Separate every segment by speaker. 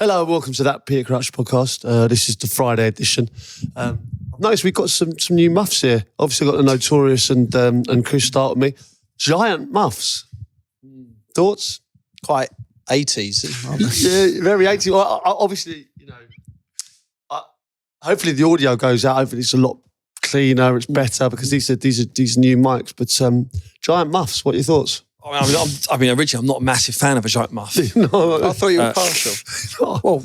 Speaker 1: Hello, welcome to that Peter Crouchy podcast. This is the Friday edition. I've noticed we've got some new muffs here. Obviously, got the Notorious and Chris start with me. Giant muffs. Thoughts?
Speaker 2: Quite 80s, aren't they?
Speaker 1: Yeah, very 80s. Well, obviously, you know, hopefully the audio goes out. Hopefully it's a lot cleaner. It's better because these are new mics. But giant muffs. What are your thoughts?
Speaker 3: Originally, I'm not a massive fan of a giant muff.
Speaker 1: No,
Speaker 2: I thought you were partial.
Speaker 3: Well,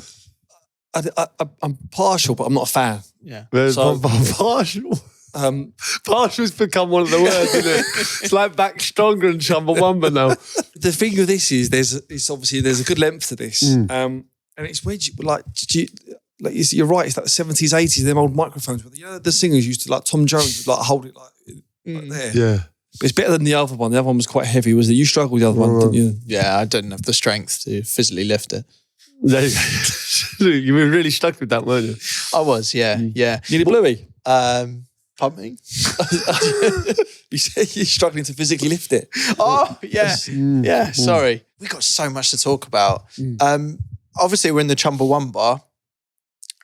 Speaker 3: I'm partial, but I'm not a fan.
Speaker 2: Yeah.
Speaker 1: So, partial. Partial's become one of the words, isn't it? It's like back stronger and Chumbawamba now.
Speaker 3: The thing with this is there's a good length to this, and it's where you're right. It's like the 70s, 80s, them old microphones. But the singers used to, like Tom Jones, would hold it like there.
Speaker 1: Yeah.
Speaker 3: But it's better than the other one. The other one was quite heavy. Was it? You struggled with the other one, didn't you?
Speaker 2: Yeah, I didn't have the strength to physically lift it.
Speaker 1: You were really stuck with that, weren't you?
Speaker 2: I was, yeah.
Speaker 3: Nearly bluey.
Speaker 2: Pardon me?
Speaker 3: You said you're struggling to physically lift it.
Speaker 2: Oh, yeah. Yeah, sorry. We got so much to talk about. Obviously, we're in the Chumbawamba,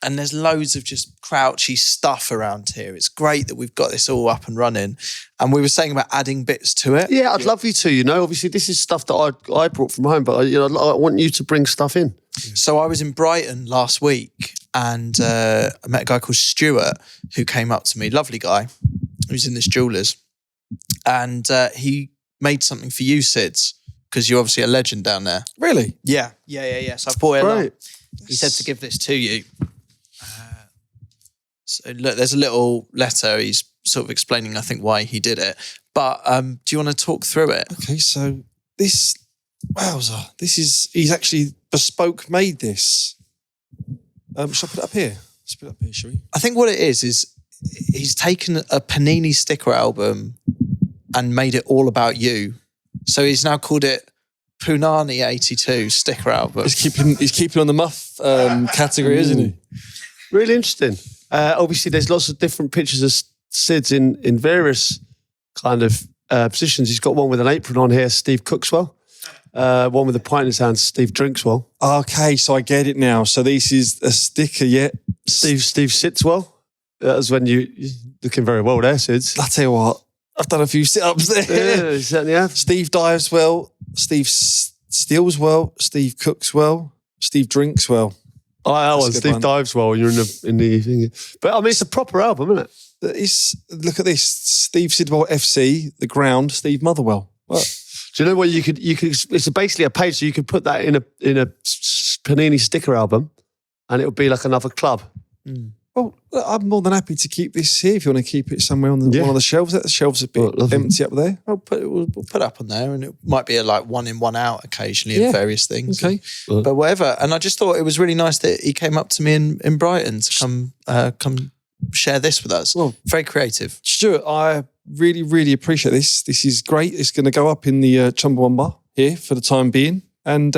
Speaker 2: and there's loads of just Crouchy stuff around here. It's great that we've got this all up and running. And we were saying about adding bits to it.
Speaker 1: Yeah, I'd love you to, you know. Obviously, this is stuff that I brought from home, but I want you to bring stuff in.
Speaker 2: So I was in Brighton last week and I met a guy called Stuart who came up to me, lovely guy, who's in this jeweller's. And he made something for you, Sids, because you're obviously a legend down there.
Speaker 3: Really?
Speaker 2: Yeah. So I brought it along. He said to give this to you. So look, there's a little letter. He's sort of explaining, I think, why he did it. But do you want to talk through it?
Speaker 3: Okay, so he's actually bespoke made this. Shall I put it up here? Let's put it up here, shall we?
Speaker 2: I think what it is he's taken a Panini sticker album and made it all about you. So he's now called it Punani 82 sticker album.
Speaker 3: He's keeping on the muff category, isn't he?
Speaker 1: Really interesting. Obviously, there's lots of different pictures of Sids in various kind of positions. He's got one with an apron on here, Steve cooks well. One with a pint in his hand, Steve drinks well.
Speaker 3: Okay, so I get it now. So this is a sticker, yeah.
Speaker 1: Steve sits well. That was when you're looking very well there, Sids.
Speaker 3: I'll tell you what, I've done a few sit-ups there.
Speaker 1: Yeah, you certainly have.
Speaker 3: Steve dives well. Steve steals well. Steve cooks well. Steve drinks well.
Speaker 1: Steve dives well. You're in the thing. But I mean, it's a proper album, isn't it?
Speaker 3: Look at this. Steve Sidwell FC, The Ground, Steve Motherwell. What?
Speaker 1: Do you know what you could? It's basically a page, so you could put that in a Panini sticker album, and it would be like another club.
Speaker 3: Well, I'm more than happy to keep this here if you want to keep it somewhere on one of the shelves. The shelves are a bit empty up there.
Speaker 2: We'll put it up on there, and it might be a one in, one out occasionally of various things.
Speaker 3: Okay,
Speaker 2: but whatever. And I just thought it was really nice that he came up to me in Brighton to come share this with us. Well, very creative.
Speaker 3: Stuart, I really, really appreciate this. This is great. It's going to go up in the Chumbawamba here for the time being, and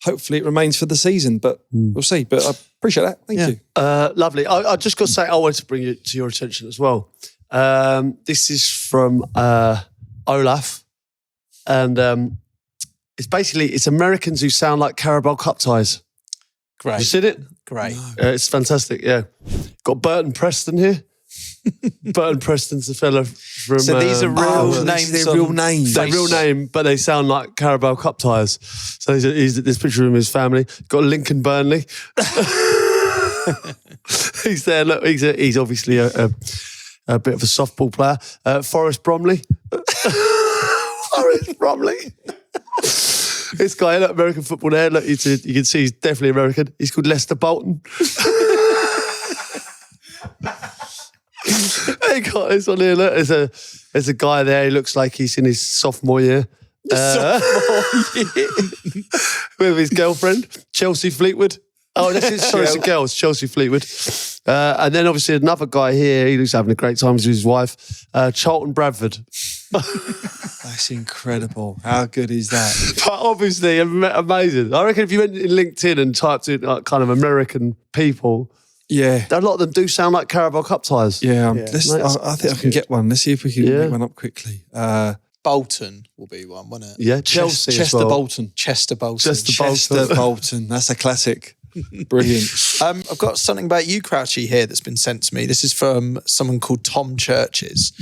Speaker 3: hopefully it remains for the season, but we'll see. But I appreciate that. Thank you.
Speaker 1: Lovely. I just got to say, I wanted to bring it to your attention as well. This is from Olaf, and it's Americans who sound like Carabao Cup ties.
Speaker 2: Great.
Speaker 1: You seen it?
Speaker 2: Great.
Speaker 1: No. It's fantastic, yeah. Got Burton Preston here. Burton Preston's the fella from...
Speaker 2: So these are real names.
Speaker 3: They're real names.
Speaker 1: Their real name, but they sound like Carabao Cup ties. So he's this picture of him and his family. Got Lincoln Burnley. He's there. Look, he's obviously a bit of a softball player. Forrest Bromley. Forrest Bromley. This guy, look, American football there. Look, you can see he's definitely American. He's called Lester Bolton. Hey, got this on here. Look, there's a guy there. He looks like he's in his sophomore year. With his girlfriend, Chelsea Fleetwood. Oh, it's a girl. It's Chelsea Fleetwood. And then obviously another guy here. He looks having a great time with his wife, Charlton Bradford.
Speaker 3: That's incredible. How good is that?
Speaker 1: But obviously amazing. I reckon if you went in LinkedIn and typed in like kind of American people,
Speaker 3: yeah,
Speaker 1: a lot of them do sound like Carabao Cup ties.
Speaker 3: Yeah, I think I can get one. Let's see if we can get one up quickly.
Speaker 2: Bolton will be one, won't it?
Speaker 1: Yeah, Chelsea as
Speaker 3: Chester
Speaker 1: well.
Speaker 3: Bolton.
Speaker 2: Chester Bolton.
Speaker 3: Chester Bolton. That's a classic. Brilliant.
Speaker 2: I've got something about you, Crouchy, here that's been sent to me. This is from someone called Tom Churches.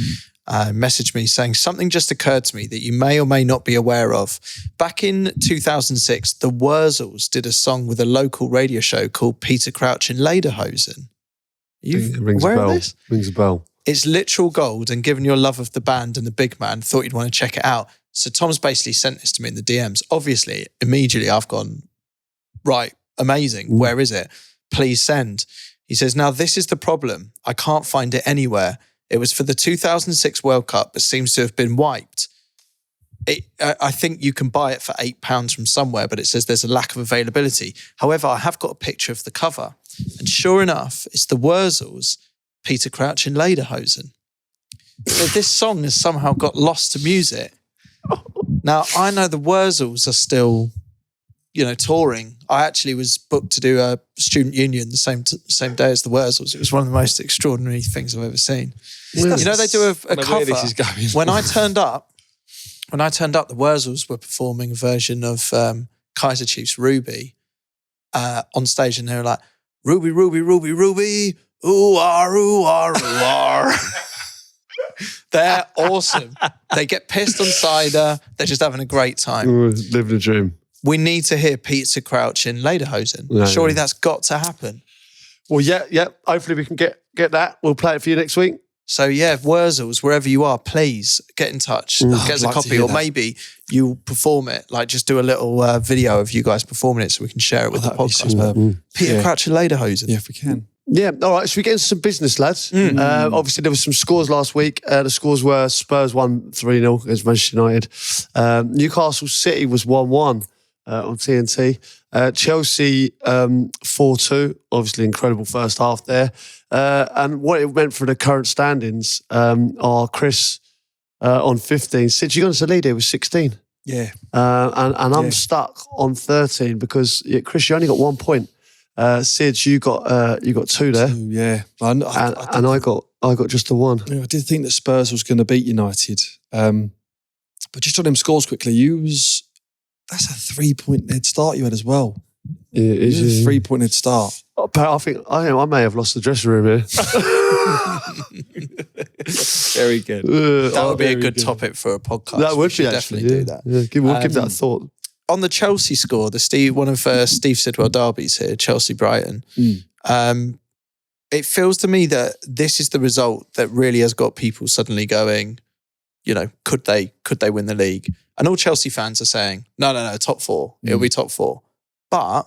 Speaker 2: Messaged me saying, something just occurred to me that you may or may not be aware of. Back in 2006, the Wurzels did a song with a local radio show called Peter Crouch in Lederhosen. Are you aware of this?
Speaker 1: Rings a bell.
Speaker 2: It's literal gold, and given your love of the band and the big man, thought you'd want to check it out. So Tom's basically sent this to me in the DMs. Obviously, immediately I've gone, right, amazing. Where is it? Please send. He says, now this is the problem. I can't find it anywhere. It was for the 2006 World Cup, but seems to have been wiped. I think you can buy it for £8 from somewhere, but it says there's a lack of availability. However, I have got a picture of the cover. And sure enough, it's the Wurzels, Peter Crouch in Lederhosen. So this song has somehow got lost to music. Now, I know the Wurzels are still, touring. I actually was booked to do a student union the same day as the Wurzels. It was one of the most extraordinary things I've ever seen. They do a cover.
Speaker 3: Where this is going.
Speaker 2: When I turned up, the Wurzels were performing a version of Kaiser Chiefs' Ruby on stage, and they were like, Ruby, Ruby, Ruby, Ruby, ooh, ah, ooh, ah, ooh, ah. They're awesome. They get pissed on cider. They're just having a great time.
Speaker 1: Living a dream.
Speaker 2: We need to hear Peter Crouch in Lederhosen.
Speaker 1: No,
Speaker 2: Surely
Speaker 1: no.
Speaker 2: that's got to happen.
Speaker 1: Well, yeah. Hopefully we can get that. We'll play it for you next week.
Speaker 2: So yeah, Wurzels, wherever you are, please get in touch. Get us a
Speaker 3: like to
Speaker 2: copy,
Speaker 3: hear
Speaker 2: or
Speaker 3: that.
Speaker 2: maybe you perform it. Like just do a little video of you guys performing it so we can share it with the
Speaker 3: That'd be
Speaker 2: podcast.
Speaker 3: superb.
Speaker 2: Peter Crouch in Lederhosen.
Speaker 3: Yeah, if we can.
Speaker 1: Yeah, all right. Should we get into some business, lads? Obviously, there were some scores last week. The scores were Spurs won 3-0 against Manchester United. Newcastle City was 1-1 on TNT. Chelsea 4-2. Obviously, incredible first half there. And what it meant for the current standings are Chris on 15. Sid, you got us a lead here with 16.
Speaker 3: Yeah.
Speaker 1: And I'm stuck on 13 because, Chris, you only got 1 point. Sid, you got 2 there.
Speaker 3: Yeah.
Speaker 1: And I got just the 1.
Speaker 3: I did think that Spurs was going to beat United. But just on them scores quickly, that's a 3-point head start you had as well.
Speaker 1: Yeah,
Speaker 3: It was a 3-point head start.
Speaker 1: I think I may have lost the dressing room here.
Speaker 3: Very good.
Speaker 2: That would be a good topic for a podcast.
Speaker 1: That would
Speaker 2: We should
Speaker 1: be
Speaker 2: definitely do that.
Speaker 1: Yeah, we'll give that a thought.
Speaker 2: On the Chelsea score, one of Steve Sidwell derbies here, Chelsea-Brighton. It feels to me that this is the result that really has got people suddenly going, could they win the league? And all Chelsea fans are saying, no, top 4. It'll be top 4. But,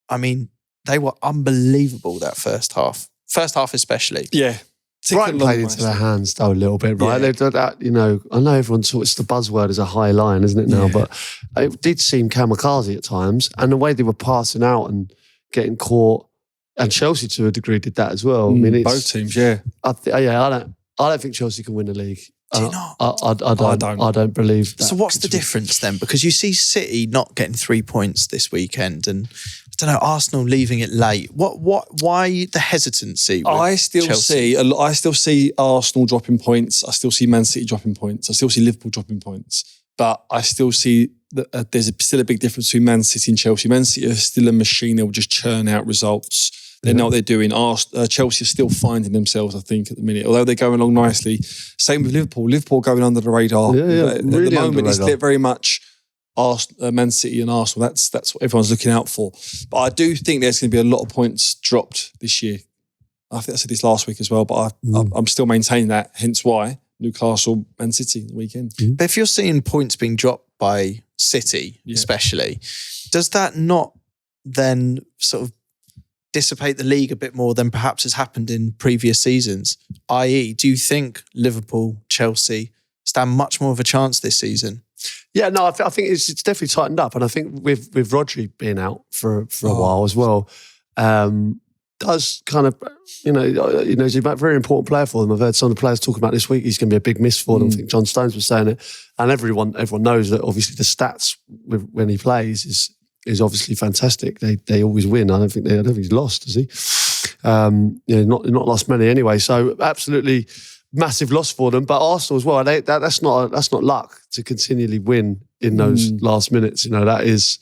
Speaker 2: I mean, they were unbelievable that first half. First half especially.
Speaker 3: Yeah.
Speaker 1: Brighton played into their hands though a little bit, right?
Speaker 3: Yeah.
Speaker 1: They've done that, I know everyone talks, the buzzword is a high line, isn't it now?
Speaker 3: Yeah.
Speaker 1: But it did seem kamikaze at times. And the way they were passing out and getting caught, and Chelsea to a degree did that as well. I mean,
Speaker 3: both teams, yeah.
Speaker 1: I don't think Chelsea can win the league.
Speaker 2: Do you not?
Speaker 1: I don't believe that.
Speaker 2: So what's the difference then? Because you see City not getting 3 points this weekend, and I don't know, Arsenal leaving it late. Why the hesitancy? With
Speaker 3: I still see Arsenal dropping points. I still see Man City dropping points. I still see Liverpool dropping points. But I still see that there's still a big difference between Man City and Chelsea. Man City are still a machine. They'll just churn out results. They know what they're doing. Chelsea are still finding themselves, I think, at the minute. Although they're going along nicely. Same with Liverpool. Liverpool going under the radar.
Speaker 1: At
Speaker 3: the moment, it's very much Man City and Arsenal. That's what everyone's looking out for. But I do think there's going to be a lot of points dropped this year. I think I said this last week as well, but I'm still maintaining that. Hence why Newcastle, Man City the weekend.
Speaker 2: But if you're seeing points being dropped by City, especially, does that not then sort of dissipate the league a bit more than perhaps has happened in previous seasons? I.e., do you think Liverpool, Chelsea stand much more of a chance this season?
Speaker 1: Yeah, no, I think it's definitely tightened up. And I think with Rodri being out for a while as well, does kind of, he's a very important player for them. I've heard some of the players talking about this week, he's going to be a big miss for them. I think John Stones was saying it. And everyone knows that obviously the stats when he plays is obviously fantastic. They always win. I don't think he's lost, has he? Not lost many anyway. So absolutely massive loss for them. But Arsenal as well. That's not luck to continually win in those last minutes. You know, that's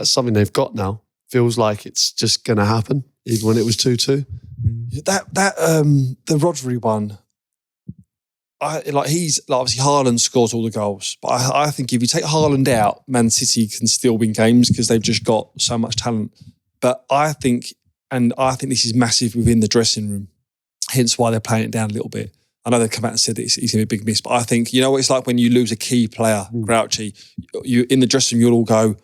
Speaker 1: something they've got now. Feels like it's just going to happen, even when it was 2-2.
Speaker 3: The Rodri one. Obviously Haaland scores all the goals, but I think if you take Haaland out, Man City can still win games because they've just got so much talent. But I think this is massive within the dressing room, hence why they're playing it down a little bit. I know they've come out and said that he's going to be a big miss, but I think, you know what it's like when you lose a key player, Crouchy, you in the dressing room, you'll all go,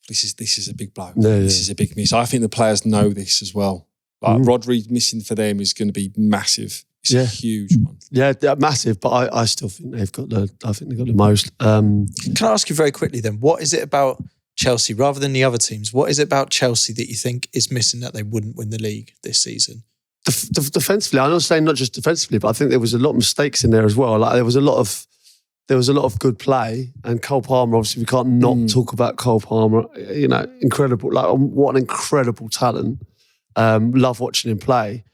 Speaker 3: this is a big blow. This is a big miss. I think the players know this as well. Like Rodri missing for them is going to be massive. It's a huge one. Yeah,
Speaker 1: massive. But I still think they've got the most.
Speaker 2: Can I ask you very quickly then? What is it about Chelsea rather than the other teams? What is it about Chelsea that you think is missing that they wouldn't win the league this season?
Speaker 1: Defensively, I'm not saying not just defensively, but I think there was a lot of mistakes in there as well. Like there was a lot of good play, and Cole Palmer. Obviously, we can't not talk about Cole Palmer. You know, incredible. Like what an incredible talent. Love watching him play.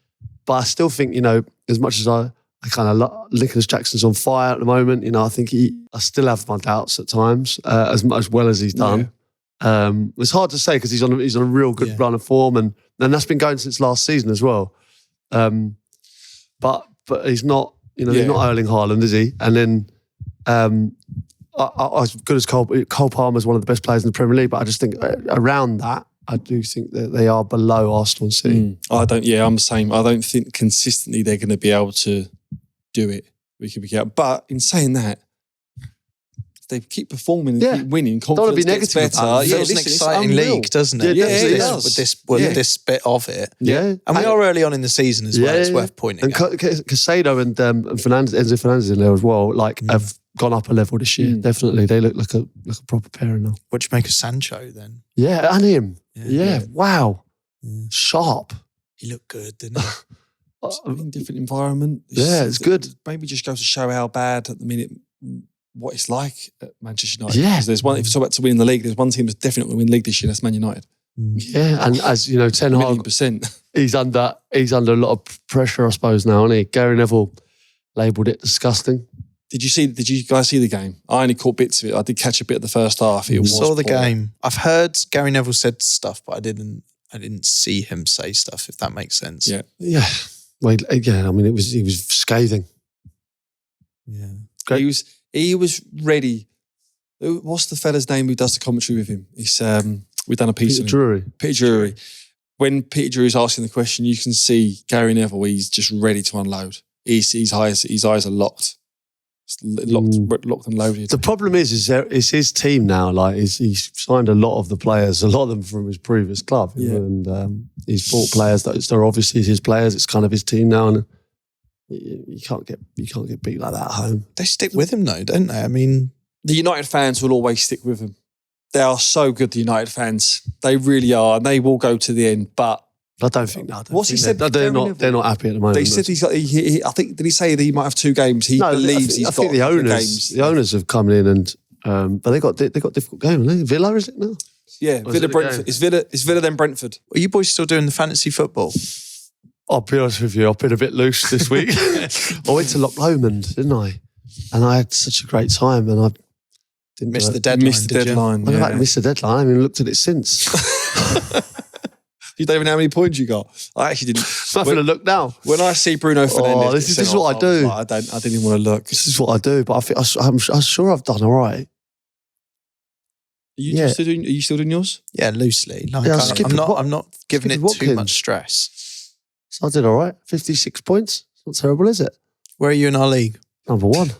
Speaker 1: But I still think, you know, as much as I kind of love Nicholas Jackson's on fire at the moment, you know, I think I still have my doubts at times, as well as he's done. It's hard to say because he's on a real good run of form, and that's been going since last season as well. But he's not, you know, he's not Erling Haaland, is he? And then as good as Cole Palmer is one of the best players in the Premier League, but I just think around that, I do think that they are below Arsenal and City. I'm the same. I don't think consistently they're going to be able to do it week in, week out. But in saying that, if they keep performing and keep winning, confidence gets better.
Speaker 2: It feels an exciting league, doesn't it?
Speaker 1: Yeah, it does.
Speaker 2: With this bit of it.
Speaker 1: Yeah.
Speaker 2: And we are early on in the season as well. It's worth pointing out.
Speaker 1: And Casado and Enzo Fernandez in there as well, have gone up a level this year. Definitely. They look like a proper pair now.
Speaker 2: What do you make of Sancho then?
Speaker 1: Yeah, and him. Yeah. Wow. Sharp.
Speaker 2: He looked good, didn't he?
Speaker 3: In different environment.
Speaker 1: It's good.
Speaker 3: Maybe just goes to show how bad at the minute what it's like at Manchester United.
Speaker 1: Yeah.
Speaker 3: Because there's one, if you talk about to win the league, there's one team that's definitely going to win the league this year, that's Man United.
Speaker 1: Yeah, and as you know, Ten Hag, he's under a lot of pressure, I suppose, now, isn't he? Gary Neville labelled it disgusting.
Speaker 3: Did you guys see the game? I only caught bits of it. I did catch a bit of the first half.
Speaker 2: I saw the game. I've heard Gary Neville said stuff, but I didn't see him say stuff, if that makes sense.
Speaker 1: Yeah. Well, I mean, he was scathing.
Speaker 2: Yeah.
Speaker 1: Great.
Speaker 3: He was ready. What's the fella's name who does the commentary with him? He's we've done a piece of him. Peter Drury. When Peter Drury's asking the question, you can see Gary Neville. He's just ready to unload. His eyes are locked. Locked and loaded.
Speaker 1: The problem is it's his team now. Like he's signed a lot of the players, a lot of them from his previous club, and he's bought players that are obviously his players. It's kind of his team now, and you can't get beat like that at home.
Speaker 2: They stick with him though, don't they? I mean,
Speaker 3: the United fans will always stick with him. They are so good, the United fans. They really are, and they will go to the end. But
Speaker 1: I don't think that.
Speaker 3: What's he said?
Speaker 1: They're not happy at the moment.
Speaker 3: They said he's got. I think, did he say that he might have 2 games? He believes he's got 2 games.
Speaker 1: The owners have come in and, but they got difficult game. Haven't they? Villa, is it now?
Speaker 3: Yeah, Villa Brentford. It's Villa then Brentford.
Speaker 2: Are you boys still doing the fantasy football?
Speaker 1: I'll be honest with you. I've been a bit loose this week. I went to Loch Lomond, didn't I? And I had such a great time, and I didn't
Speaker 2: miss the deadline.
Speaker 3: Missed the deadline.
Speaker 1: I missed the deadline. I haven't even looked at it since.
Speaker 3: You don't even know how many points you got. I actually didn't.
Speaker 1: Nothing to look now.
Speaker 3: When I see Bruno Fernandes,
Speaker 1: this is what I do.
Speaker 3: I didn't even want to look.
Speaker 1: This is what I do, but I'm sure I've done all right.
Speaker 3: Are you still doing yours?
Speaker 2: Yeah, loosely. Like, I'm not giving it too much stress.
Speaker 1: So I did all right. 56 points. Not terrible, is it?
Speaker 2: Where are you in our league?
Speaker 1: Number 1.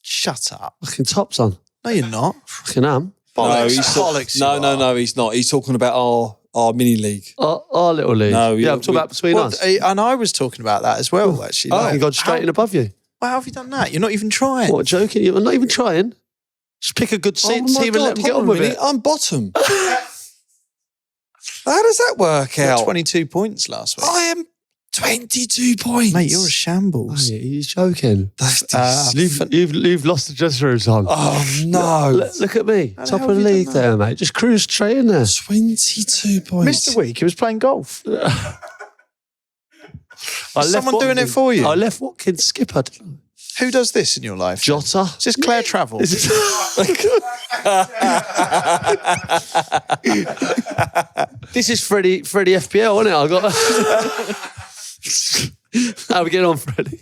Speaker 2: Shut up.
Speaker 1: Fucking top, son.
Speaker 2: No, you're not.
Speaker 1: Fucking am.
Speaker 2: Bollocks.
Speaker 3: No, he's not. He's talking about our mini league.
Speaker 1: Our little league.
Speaker 3: No,
Speaker 1: I'm talking about between us.
Speaker 2: And I was talking about that as well, actually.
Speaker 1: I can go straight in above you.
Speaker 2: Well, how have you done that? You're not even trying.
Speaker 1: What, joking? You're not even trying? Just pick a good team and let them get on with it.
Speaker 3: I'm bottom. How does that work out?
Speaker 2: 22 points last week.
Speaker 3: I am 22 points.
Speaker 2: Mate, you're a shambles.
Speaker 1: Mate, he's joking.
Speaker 3: That's
Speaker 1: You've lost the dressing room song.
Speaker 3: Oh, no.
Speaker 1: Look at me. Top of the league there, mate. Just cruise straight in there.
Speaker 3: 22 points.
Speaker 2: Missed the week. He was playing golf. Someone doing it for you?
Speaker 1: I left Watkins skipper.
Speaker 2: Who does this in your life?
Speaker 1: Jota.
Speaker 2: Is this Claire Travel?
Speaker 1: This is Freddie FPL, isn't it? I got. How we get on, Freddie?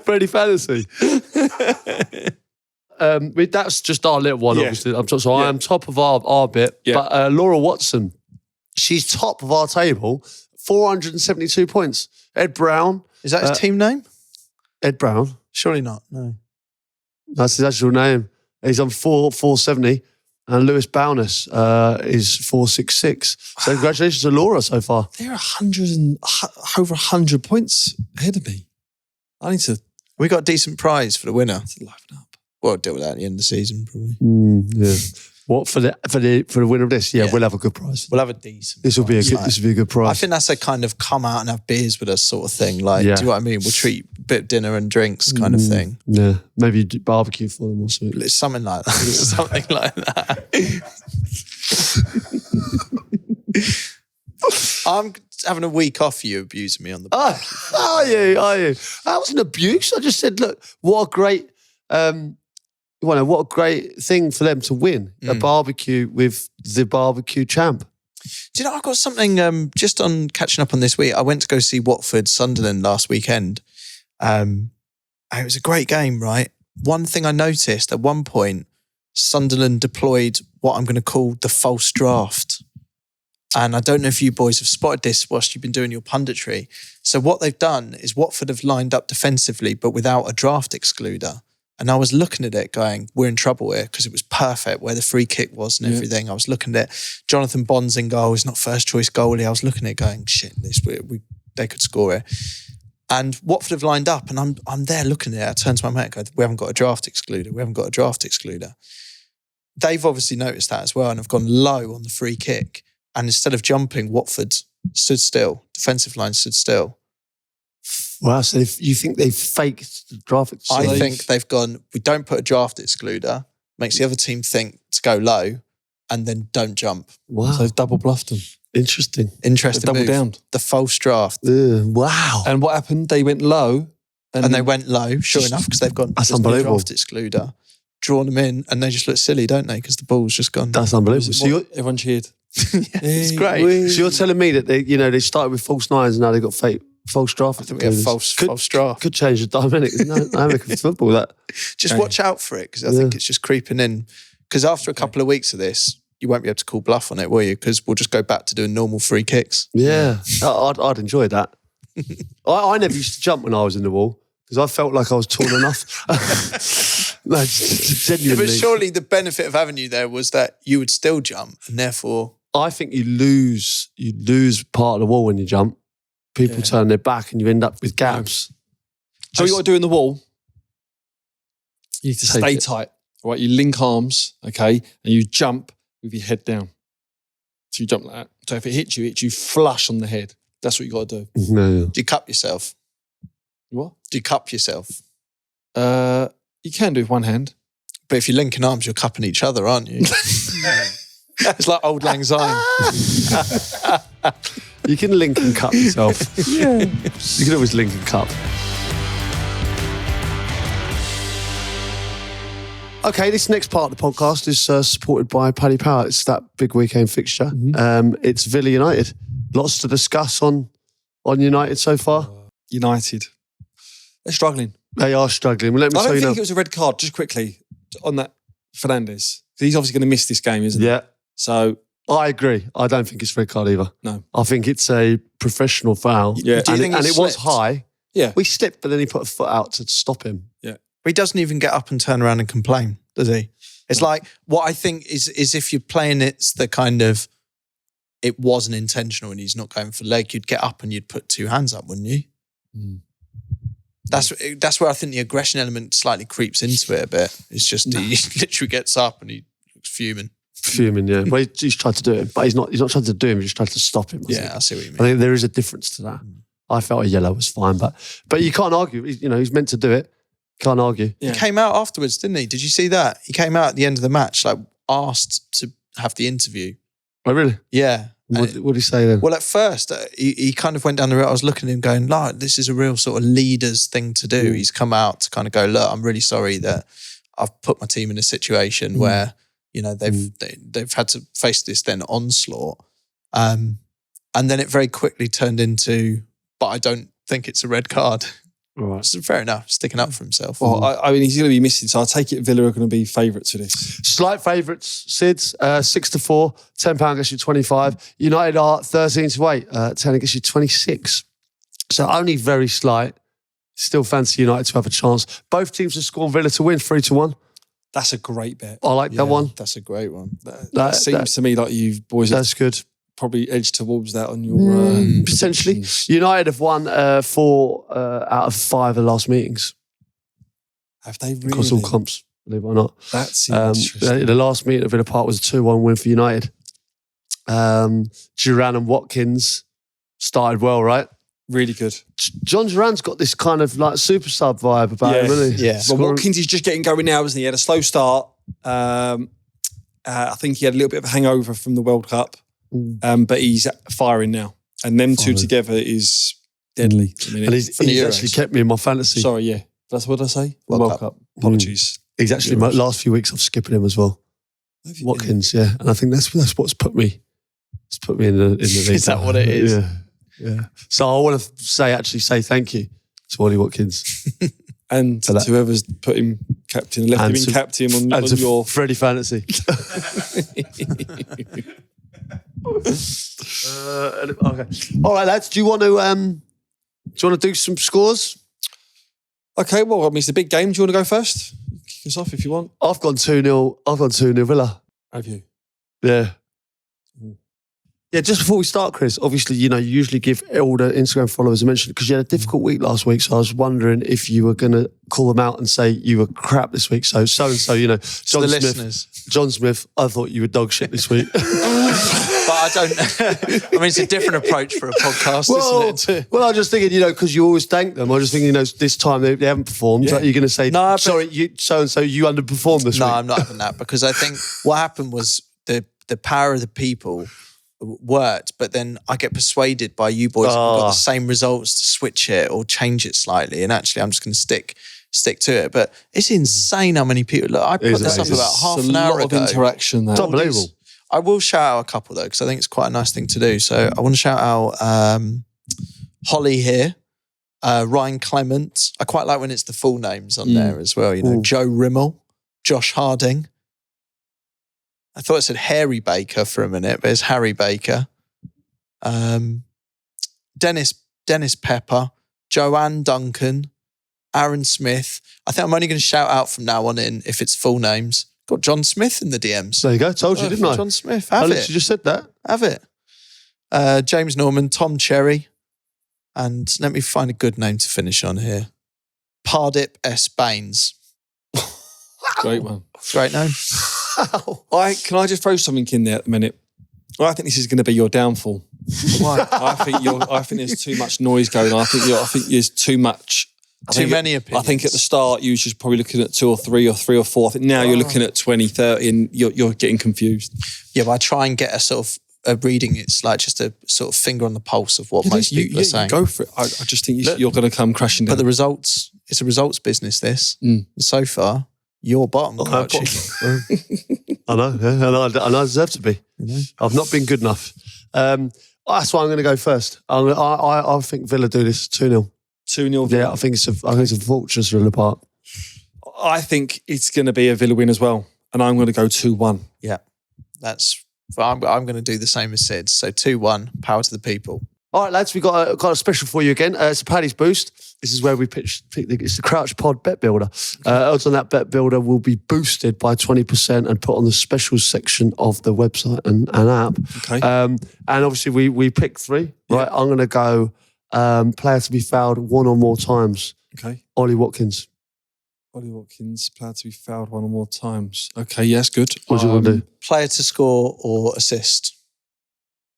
Speaker 1: Freddie Fantasy. That's just our little one, obviously. I am top of our bit. Yeah. But Laura Watson, she's top of our table, 472 points. Ed Brown.
Speaker 2: Is that his team name?
Speaker 1: Ed Brown.
Speaker 2: Surely not, no.
Speaker 1: That's his actual name. He's on 470. And Lewis Bowness is 466. So congratulations to Laura so far.
Speaker 3: They're over 100 points ahead of me. I need to...
Speaker 2: We got a decent prize for the winner.
Speaker 3: To liven up.
Speaker 2: Well, I'll deal with that at the end of the season, probably.
Speaker 1: Yeah. What for the winner of this? Yeah, we'll have a good prize.
Speaker 2: We'll have a decent.
Speaker 1: This will be a good prize.
Speaker 2: I think that's a kind of come out and have beers with us sort of thing. Like, do you know what I mean? We'll treat a bit of dinner and drinks kind of thing.
Speaker 1: Yeah, maybe do barbecue for them or something.
Speaker 2: Something like that. Something like that. I'm having a week off you abusing me on the barbecue.
Speaker 1: Are you? That was an abuse. I just said, look, what a great. What a great thing for them to win a barbecue with the barbecue champ.
Speaker 2: Do you know, I've got something just on catching up on this week. I went to go see Watford Sunderland last weekend. It was a great game, right? One thing I noticed at one point, Sunderland deployed what I'm going to call the false draft. And I don't know if you boys have spotted this whilst you've been doing your punditry. So what they've done is Watford have lined up defensively, but without a draft excluder. And I was looking at it going, we're in trouble here because it was perfect where the free kick was and everything. I was looking at it. Jonathan Bond's in goal. He's not first choice goalie. I was looking at it going, shit, they could score it. And Watford have lined up and I'm there looking at it. I turn to my mate and go, we haven't got a draft excluder. They've obviously noticed that as well and have gone low on the free kick. And instead of jumping, Watford stood still. Defensive line stood still.
Speaker 1: Wow, so you think they've faked the draft excluder?
Speaker 2: I think they've gone, we don't put a draft excluder, makes the other team think to go low and then don't jump.
Speaker 1: Wow.
Speaker 3: So they've double bluffed them.
Speaker 1: Interesting
Speaker 3: double down.
Speaker 2: The false draft.
Speaker 1: Wow.
Speaker 3: And what happened? They went low.
Speaker 2: And they went low, sure enough, because they've gone,
Speaker 1: that's unbelievable.
Speaker 2: Draft excluder, drawn them in and they just look silly, don't they? Because the ball's just gone.
Speaker 1: That's unbelievable. So
Speaker 3: everyone cheered.
Speaker 2: It's great.
Speaker 1: So you're telling me that they started with false nines and now they've got false draft.
Speaker 2: I think we have false draft.
Speaker 1: Could change the dynamic of football. That
Speaker 2: just watch out for it because I think it's just creeping in. Because after a couple of weeks of this, you won't be able to call bluff on it, will you? Because we'll just go back to doing normal free kicks.
Speaker 1: Yeah, I'd enjoy that. I never used to jump when I was in the wall because I felt like I was tall enough. No, genuinely.
Speaker 2: But surely the benefit of having you there was that you would still jump and therefore...
Speaker 1: I think you lose part of the wall when you jump. People turn their back and you end up with gaps.
Speaker 3: So what you got to do in the wall, you need to stay tight. Right, you link arms, okay, and you jump with your head down. So you jump like that. So if it hits you flush on the head. That's what you got to do.
Speaker 1: No.
Speaker 2: Do you cup yourself?
Speaker 3: What?
Speaker 2: Do you cup yourself?
Speaker 3: You can do with one hand.
Speaker 2: But if you're linking arms, you're cupping each other, aren't you? It's like Old Lang Syne.
Speaker 1: You can link and cup yourself. Yeah. You can always link and cup. Okay, this next part of the podcast is supported by Paddy Power. It's that big weekend fixture. Mm-hmm. It's Villa United. Lots to discuss on United so far.
Speaker 3: United. They're struggling.
Speaker 1: They are struggling. Well, let me
Speaker 3: I
Speaker 1: tell
Speaker 3: don't
Speaker 1: you
Speaker 3: think
Speaker 1: now.
Speaker 3: it was a red card, just quickly, on that Fernandes. He's obviously going to miss this game, isn't he?
Speaker 1: Yeah.
Speaker 3: So...
Speaker 1: I agree. I don't think it's a red card either.
Speaker 3: No.
Speaker 1: I think it's a professional foul.
Speaker 3: Yeah.
Speaker 2: Do you think
Speaker 1: it was high.
Speaker 3: Yeah.
Speaker 1: We slipped, but then he put a foot out to stop him.
Speaker 3: Yeah.
Speaker 2: He doesn't even get up and turn around and complain, does he? It's like, what I think is if you're playing it's the kind of, it wasn't intentional and he's not going for leg, you'd get up and you'd put two hands up, wouldn't you?
Speaker 3: Mm.
Speaker 2: That's where I think the aggression element slightly creeps into it a bit. It's just he literally gets up and he looks fuming.
Speaker 1: Fuming, yeah. Well, he's tried to do it, but he's not trying to do him. He's just trying to stop him.
Speaker 2: I see what you mean.
Speaker 1: I think there is a difference to that. I felt a yellow was fine, but you can't argue. He's meant to do it. Can't argue.
Speaker 2: Yeah. He came out afterwards, didn't he? Did you see that? He came out at the end of the match, like asked to have the interview.
Speaker 1: Oh, really?
Speaker 2: Yeah.
Speaker 1: What did he say then?
Speaker 2: Well, at first, he kind of went down the road. I was looking at him going, like, this is a real sort of leader's thing to do. He's come out to kind of go, look, I'm really sorry that I've put my team in a situation where, you know, they've had to face this then onslaught. And then it very quickly turned into, but I don't think it's a red card.
Speaker 1: Right.
Speaker 2: So fair enough, sticking up for himself.
Speaker 3: Well, I mean, he's going to be missing, so I take it Villa are going to be favourites for this.
Speaker 1: Slight favourites, Sids, 6-4, £10 gets you 25. United are 13-8, 10 gets you 26. So only very slight. Still fancy United to have a chance. Both teams have scored Villa to win 3-1.
Speaker 3: That's a great bet.
Speaker 1: I like that one.
Speaker 2: That's a great one.
Speaker 3: That seems to me like you boys
Speaker 1: That's good.
Speaker 3: probably edged towards that on your...
Speaker 1: Potentially. United have won 4 out of 5 of the last meetings.
Speaker 3: Have they really?
Speaker 1: Across all comps, believe it or not.
Speaker 3: That's interesting.
Speaker 1: The last meeting at Villa Park was a 2-1 win for United. Duran and Watkins started well, right?
Speaker 3: Really good.
Speaker 1: John Duran's got this kind of like super sub vibe about him, hasn't he?
Speaker 2: Yeah.
Speaker 3: But Watkins is just getting going now, isn't he? He had a slow start. I think he had a little bit of a hangover from the World Cup, but he's firing now. And them two together is deadly.
Speaker 1: And he's actually kept me in my fantasy.
Speaker 3: Sorry, yeah. That's what I say?
Speaker 2: World Cup.
Speaker 3: Apologies.
Speaker 1: He's actually, my last few weeks I've skipping him as well. Watkins, yeah. And I think that's what's put me in the league.
Speaker 2: Is that what it is?
Speaker 1: Yeah. So I want to say thank you to Ollie Watkins.
Speaker 3: And to whoever's put him captain, left him in captain on your...
Speaker 1: Freddie Fantasy. Okay. All right, lads. Do you want to do some scores?
Speaker 3: Okay, well, I mean, it's a big game. Do you want to go first? Kick us off if you want.
Speaker 1: I've gone 2-0. I've gone 2-0 Villa.
Speaker 3: Have you?
Speaker 1: Yeah. Yeah, just before we start, Chris, obviously, you usually give all the Instagram followers a mention because you had a difficult week last week. So I was wondering if you were going to call them out and say you were crap this week. So and so, John Smith.
Speaker 2: Listeners.
Speaker 1: John Smith, I thought you were dog shit this week.
Speaker 2: But I don't. I mean, it's a different approach for a podcast, isn't it?
Speaker 1: Well, I was just thinking, because you always thank them. I was just thinking, this time they haven't performed. Yeah. Like you're going to say, no, sorry, so and so, you underperformed this week.
Speaker 2: No, I'm not having that because I think what happened was the power of the people worked, but then I get persuaded by you boys who've got the same results to switch it or change it slightly. And actually, I'm just going to stick to it. But it's insane how many people. Look, I put this up about half an hour ago.
Speaker 3: A lot of interaction there.
Speaker 1: It's unbelievable.
Speaker 2: I will shout out a couple though, because I think it's quite a nice thing to do. So I want to shout out Holly here, Ryan Clement. I quite like when it's the full names on there as well. Joe Rimmel, Josh Harding. I thought it said Harry Baker for a minute, but it's Harry Baker. Dennis Pepper, Joanne Duncan, Aaron Smith. I think I'm only going to shout out from now on in if it's full names. Got John Smith in the DMs.
Speaker 1: There you go. Told you, didn't I?
Speaker 2: John Smith.
Speaker 1: I literally just said that.
Speaker 2: Have it. James Norman, Tom Cherry. And let me find a good name to finish on here. Pardip S. Baines.
Speaker 3: Great one.
Speaker 2: Great name.
Speaker 3: Can I just throw something in there at the minute? I think this is going to be your downfall.
Speaker 2: Why?
Speaker 3: I think there's too much noise going on. I think there's too much.
Speaker 2: Too many opinions.
Speaker 3: I think at the start you were just probably looking at 2 or 3 or 3 or 4. I think now you're looking at 20, 30 and you're getting confused.
Speaker 2: Yeah, but I try and get a sort of a reading. It's like just a sort of finger on the pulse of what most people are saying.
Speaker 3: Go for it. I just think you're going to come crashing down.
Speaker 2: But the results, it's a results business, this. So far, you're bottom, Crouchy.
Speaker 1: I know, yeah, and I deserve to be. I've not been good enough. That's why I'm going to go first. I think Villa do this 2-0.
Speaker 3: 2-0 Villa.
Speaker 1: Yeah, I think it's a fortress Villa Park.
Speaker 3: I think it's going to be a Villa win as well. And I'm going to go 2-1.
Speaker 2: Yeah, I'm going to do the same as Sid. So 2-1, power to the people.
Speaker 1: All right, lads, we've got a special for you again. It's a Paddy's Boost. This is where we it's the Crouch Pod Bet Builder. Odds on that Bet Builder will be boosted by 20% and put on the specials section of the website and app.
Speaker 3: Okay.
Speaker 1: And obviously we picked 3. Right, I'm going to go player to be fouled 1 or more times.
Speaker 3: Okay.
Speaker 1: Ollie Watkins.
Speaker 3: Ollie Watkins, player to be fouled 1 or more times. Okay, yes, good.
Speaker 1: What do you want to do?
Speaker 2: Player to score or assist.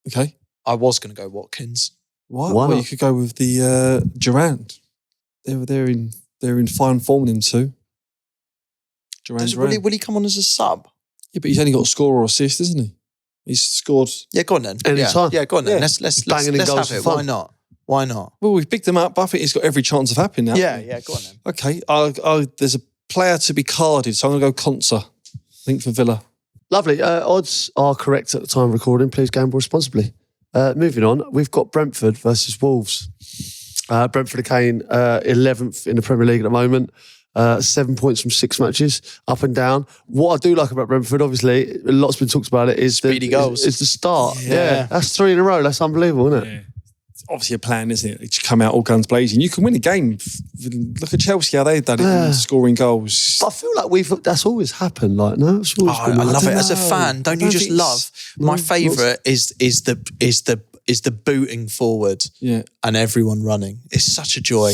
Speaker 3: Okay.
Speaker 2: I was going to go Watkins.
Speaker 3: Why?
Speaker 1: Why
Speaker 3: Well,
Speaker 1: not?
Speaker 3: you could go with the Durant. They're in fine form, them two. Durant.
Speaker 2: Will he come on as a sub?
Speaker 3: Yeah, but he's only got a score or assist, isn't he? He's scored.
Speaker 2: Yeah, go on then.
Speaker 1: Anytime.
Speaker 2: Yeah, go on then.
Speaker 3: Yeah.
Speaker 2: Let's
Speaker 1: Banging in
Speaker 2: have
Speaker 1: goals
Speaker 2: it.
Speaker 1: for fun.
Speaker 2: Why not? Why not?
Speaker 3: Well, we've picked him up, but I think he's got every chance of happening now.
Speaker 2: Yeah, go on then.
Speaker 3: Okay, there's a player to be carded, so I'm going to go Conser. I think for Villa.
Speaker 1: Lovely. Odds are correct at the time of recording. Please gamble responsibly. Moving on, we've got Brentford versus Wolves. Brentford again, 11th in the Premier League at the moment. 7 points from 6 matches, up and down. What I do like about Brentford, obviously, lots been talked about it, is
Speaker 2: Speedy goals.
Speaker 1: Is the start.
Speaker 3: Yeah.
Speaker 1: That's 3 in a row. That's unbelievable, isn't it?
Speaker 3: Yeah. It's obviously a plan, isn't it? To come out all guns blazing. You can win a game. Look at Chelsea, how they've done it, scoring goals.
Speaker 1: But I feel like that's always happened. Like, no, it's always been
Speaker 2: I
Speaker 1: like
Speaker 2: love
Speaker 1: that.
Speaker 2: it as a fan. Don't you just love? My favourite is the booting forward and everyone running. It's such a joy.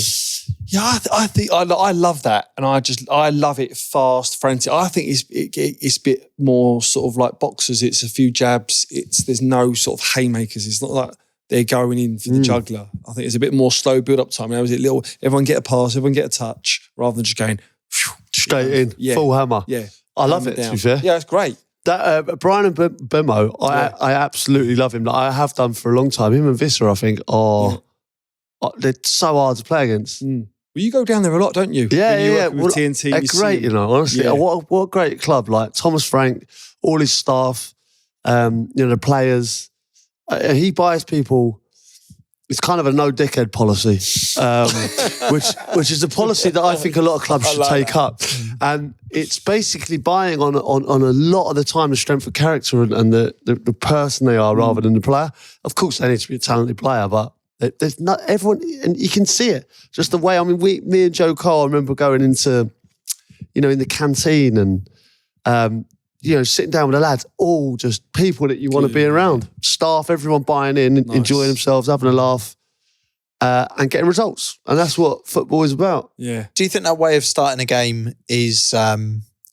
Speaker 3: Yeah, I think I love that, and I love it fast, frantic. I think it's a bit more sort of like boxers. It's a few jabs. There's no sort of haymakers. It's not like they're going in for the juggler. I think it's a bit more slow build up time. Was it little? Everyone get a pass, everyone get a touch, rather than just going
Speaker 1: straight in, full hammer.
Speaker 3: Yeah,
Speaker 1: I love it. To be fair,
Speaker 3: yeah, it's great.
Speaker 1: That Brian and Bemo, I absolutely love him. Like, I have done for a long time. Him and Visser, I think, they're so hard to play against.
Speaker 3: Well, you go down there a lot, don't you?
Speaker 1: Yeah.
Speaker 3: With TNT,
Speaker 1: they're great, honestly.
Speaker 3: Yeah.
Speaker 1: What a great club. Like Thomas Frank, all his staff, the players. He buys people. It's kind of a no dickhead policy, which is a policy that I think a lot of clubs should take up. And it's basically buying on a lot of the time the strength of character and the person they are rather than the player. Of course, they need to be a talented player, but there's not everyone, and you can see it just the way. I mean, me and Joe Cole, I remember going into, in the canteen and. Sitting down with the lads, all just people that you want to be around. Staff, everyone buying in, enjoying themselves, having a laugh, and getting results. And that's what football is about.
Speaker 3: Yeah.
Speaker 2: Do you think that way of starting a game is